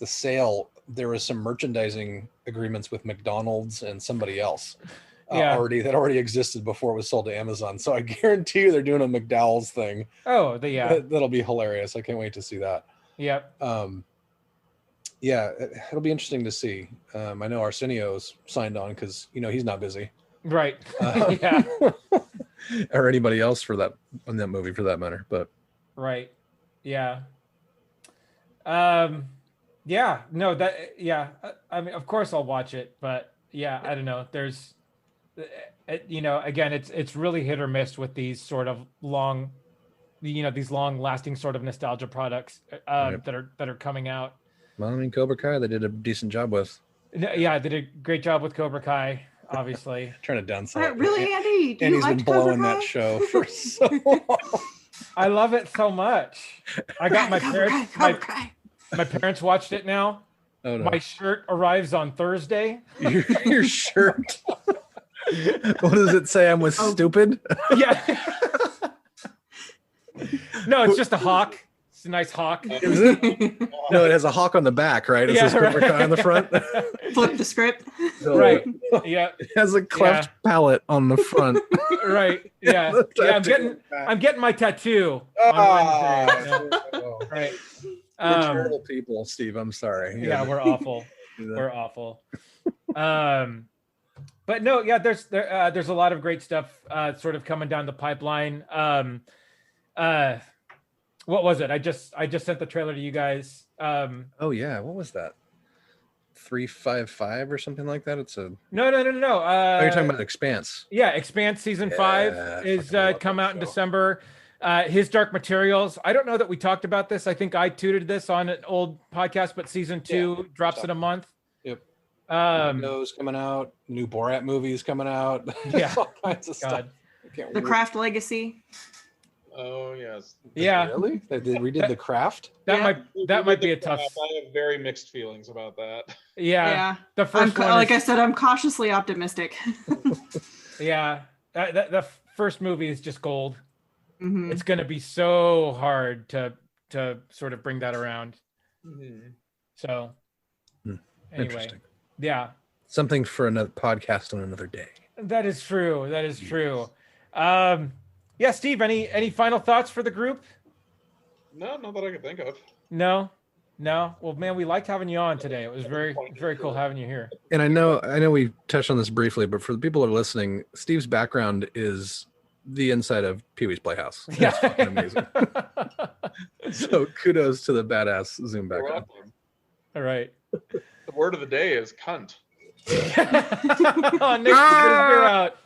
Speaker 3: sale there was some merchandising agreements with McDonald's and somebody else already existed before it was sold to Amazon. So I guarantee you they're doing a McDowell's thing.
Speaker 1: Oh,
Speaker 3: that'll be hilarious. I can't wait to see that.
Speaker 1: Yep.
Speaker 3: Yeah, it'll be interesting to see. I know Arsenio's signed on because he's not busy.
Speaker 1: Right. Yeah.
Speaker 3: Or anybody else on that movie for that matter. But
Speaker 1: right. Yeah. Yeah. No. I mean, of course I'll watch it, but yeah, I don't know. There's, again, it's really hit or miss with these sort of long, these long-lasting sort of nostalgia products that are coming out.
Speaker 3: Well, I mean, Cobra Kai, they did a decent job with.
Speaker 1: Yeah, they did a great job with Cobra Kai, obviously.
Speaker 3: Trying to downsell it.
Speaker 2: Really, Andy?
Speaker 3: Andy's been blowing that show for so long.
Speaker 1: I love it so much. I got my parents. My parents watched it now.
Speaker 3: Oh, no.
Speaker 1: My shirt arrives on Thursday.
Speaker 3: Your shirt. What does it say? I'm with stupid.
Speaker 1: Yeah. No, it's just a hawk. It's a nice hawk.
Speaker 3: Is it? No, it has a hawk on the back, right? It says Cobra Kai on the front.
Speaker 2: Flip the script.
Speaker 3: So,
Speaker 1: right. Yeah.
Speaker 3: It has a cleft palate on the front.
Speaker 1: Right. Yeah. I'm getting my tattoo on Wednesday. Right.
Speaker 3: We're terrible people, Steve. I'm sorry.
Speaker 1: Yeah, we're awful. We're awful. But no, yeah, there's a lot of great stuff sort of coming down the pipeline. What was it? I just sent the trailer to you guys.
Speaker 3: Oh yeah, what was that? 355 or something like that. It's a
Speaker 1: no.
Speaker 3: You're talking about Expanse.
Speaker 1: Yeah, Expanse season 5 is come out in December. His Dark Materials. I don't know that we talked about this. I think I tooted this on an old podcast, but season 2 drops in a month.
Speaker 3: Yep. Windows coming out. New Borat movies coming out.
Speaker 1: Yeah,
Speaker 3: all kinds of stuff.
Speaker 2: The Craft Legacy.
Speaker 4: Oh yes.
Speaker 1: Yeah.
Speaker 3: Really? They redid The Craft?
Speaker 1: That might be a tough.
Speaker 4: I have very mixed feelings about that.
Speaker 1: Yeah. The first one
Speaker 2: I said, I'm cautiously optimistic.
Speaker 1: Yeah. The first movie is just gold.
Speaker 2: Mm-hmm.
Speaker 1: It's going to be so hard to sort of bring that around.
Speaker 4: Mm-hmm.
Speaker 1: So anyway, yeah.
Speaker 3: Something for another podcast on another day.
Speaker 1: That is true. That is true. Yeah, Steve, any final thoughts for the group?
Speaker 4: No, not that I can think of.
Speaker 1: No. Well, man, we liked having you on today. It was very, very cool having you here.
Speaker 3: And I know we touched on this briefly, but for the people that are listening, Steve's background is the inside of Pee-wee's Playhouse. It's fucking amazing. So kudos to the badass Zoom background.
Speaker 1: All right.
Speaker 4: The word of the day is cunt.
Speaker 1: Oh, Nick's beer out.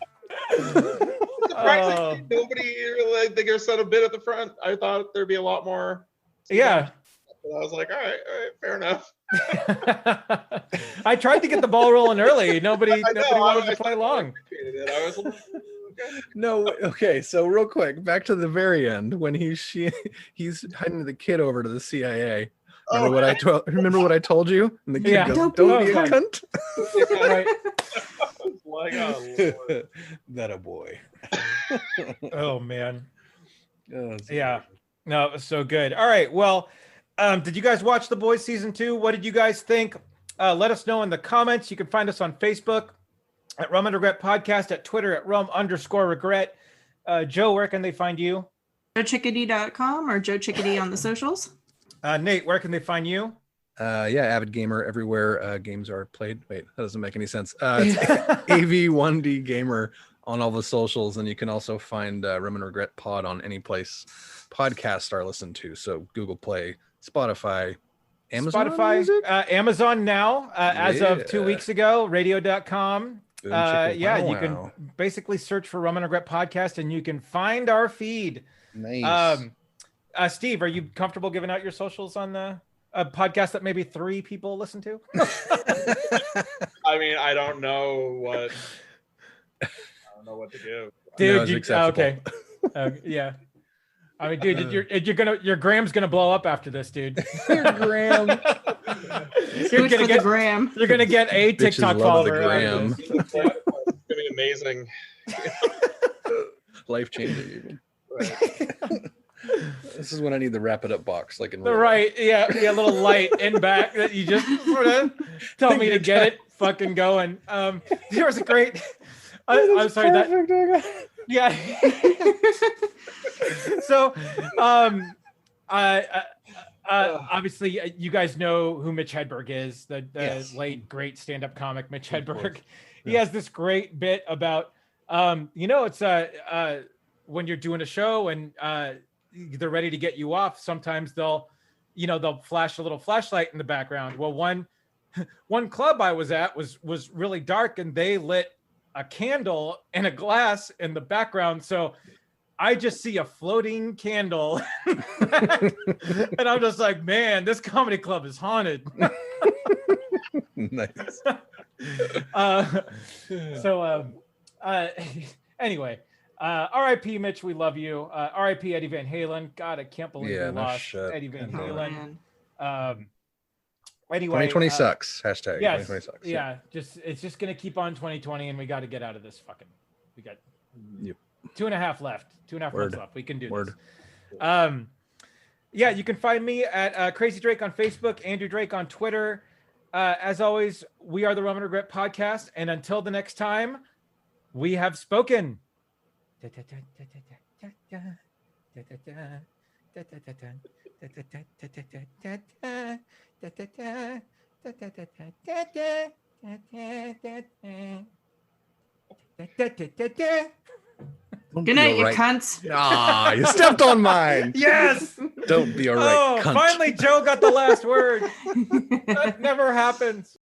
Speaker 4: Surprisingly, nobody really they said a bit at the front. I thought there'd be a lot more.
Speaker 1: Yeah.
Speaker 4: But I was like, all right, fair enough.
Speaker 1: I tried to get the ball rolling early. Nobody wanted to play along.
Speaker 4: I was like, okay.
Speaker 3: No, okay. So real quick, back to the very end when he's hiding the kid over to the CIA. Remember what I told you? And the kid goes, "Don't be a cunt."
Speaker 1: Right.
Speaker 4: Like, oh, Lord.
Speaker 3: That a boy.
Speaker 1: Oh man. Yeah. No, it was so good. All right. Well, did you guys watch The Boys season 2? What did you guys think? Let us know in the comments. You can find us on Facebook at Rum and Regret Podcast, at Twitter at Rum_Regret. Joe, where can they find you?
Speaker 2: JoeChickadee.com or Joe Chickadee on the socials.
Speaker 1: Nate, where can they find you?
Speaker 3: Avid gamer everywhere games are played. Wait, that doesn't make any sense. It's AV1D gamer on all the socials, and you can also find Rum and Regret Pod on any place podcasts are listened to. So Google Play, Spotify, Amazon Music?
Speaker 1: Amazon now, as of 2 weeks ago, radio.com. You can basically search for Rum and Regret Podcast, and you can find our feed.
Speaker 3: Nice.
Speaker 1: Steve, are you comfortable giving out your socials on the podcast that maybe 3 people listen to?
Speaker 4: I mean, I don't know what to do.
Speaker 1: Dude, okay. Yeah. I mean, dude, your gram's gonna blow up after this, dude.
Speaker 2: Your gram.
Speaker 1: You're gonna get a TikTok follower.
Speaker 3: It's
Speaker 4: gonna be amazing.
Speaker 3: Life changing. This is when I need the wrap it up box, like in
Speaker 1: the right, yeah, little light in back that you just sort of tell me to get it fucking going. There was a great. I'm sorry that. Yeah. So, obviously, you guys know who Mitch Hedberg is, the late great stand-up comic Mitch Hedberg. He has this great bit about, it's when you're doing a show and they're ready to get you off. Sometimes they'll flash a little flashlight in the background. Well, one club I was at was really dark, and they lit a candle and a glass in the background. So I just see a floating candle and I'm just like, man, this comedy club is haunted.
Speaker 3: Nice.
Speaker 1: Anyway, R.I.P. Mitch, we love you. R.I.P. Eddie Van Halen. God, I can't believe we lost Eddie Van Halen. Anyway,
Speaker 3: 2020 sucks. Hashtag 2020 sucks.
Speaker 1: Yeah, it's just gonna keep on 2020, and we got to get out of this fucking. We got 2.5 left. 2.5 months left. We can do this. You can find me at Crazy Drake on Facebook, Andrew Drake on Twitter. As always, we are the Rum and Regret podcast, and until the next time, we have spoken.
Speaker 2: Good night, you cunts.
Speaker 3: Ah, you stepped on mine.
Speaker 1: Yes.
Speaker 3: Don't be a right cunt.
Speaker 1: Finally, Joe got the last word. That never happens.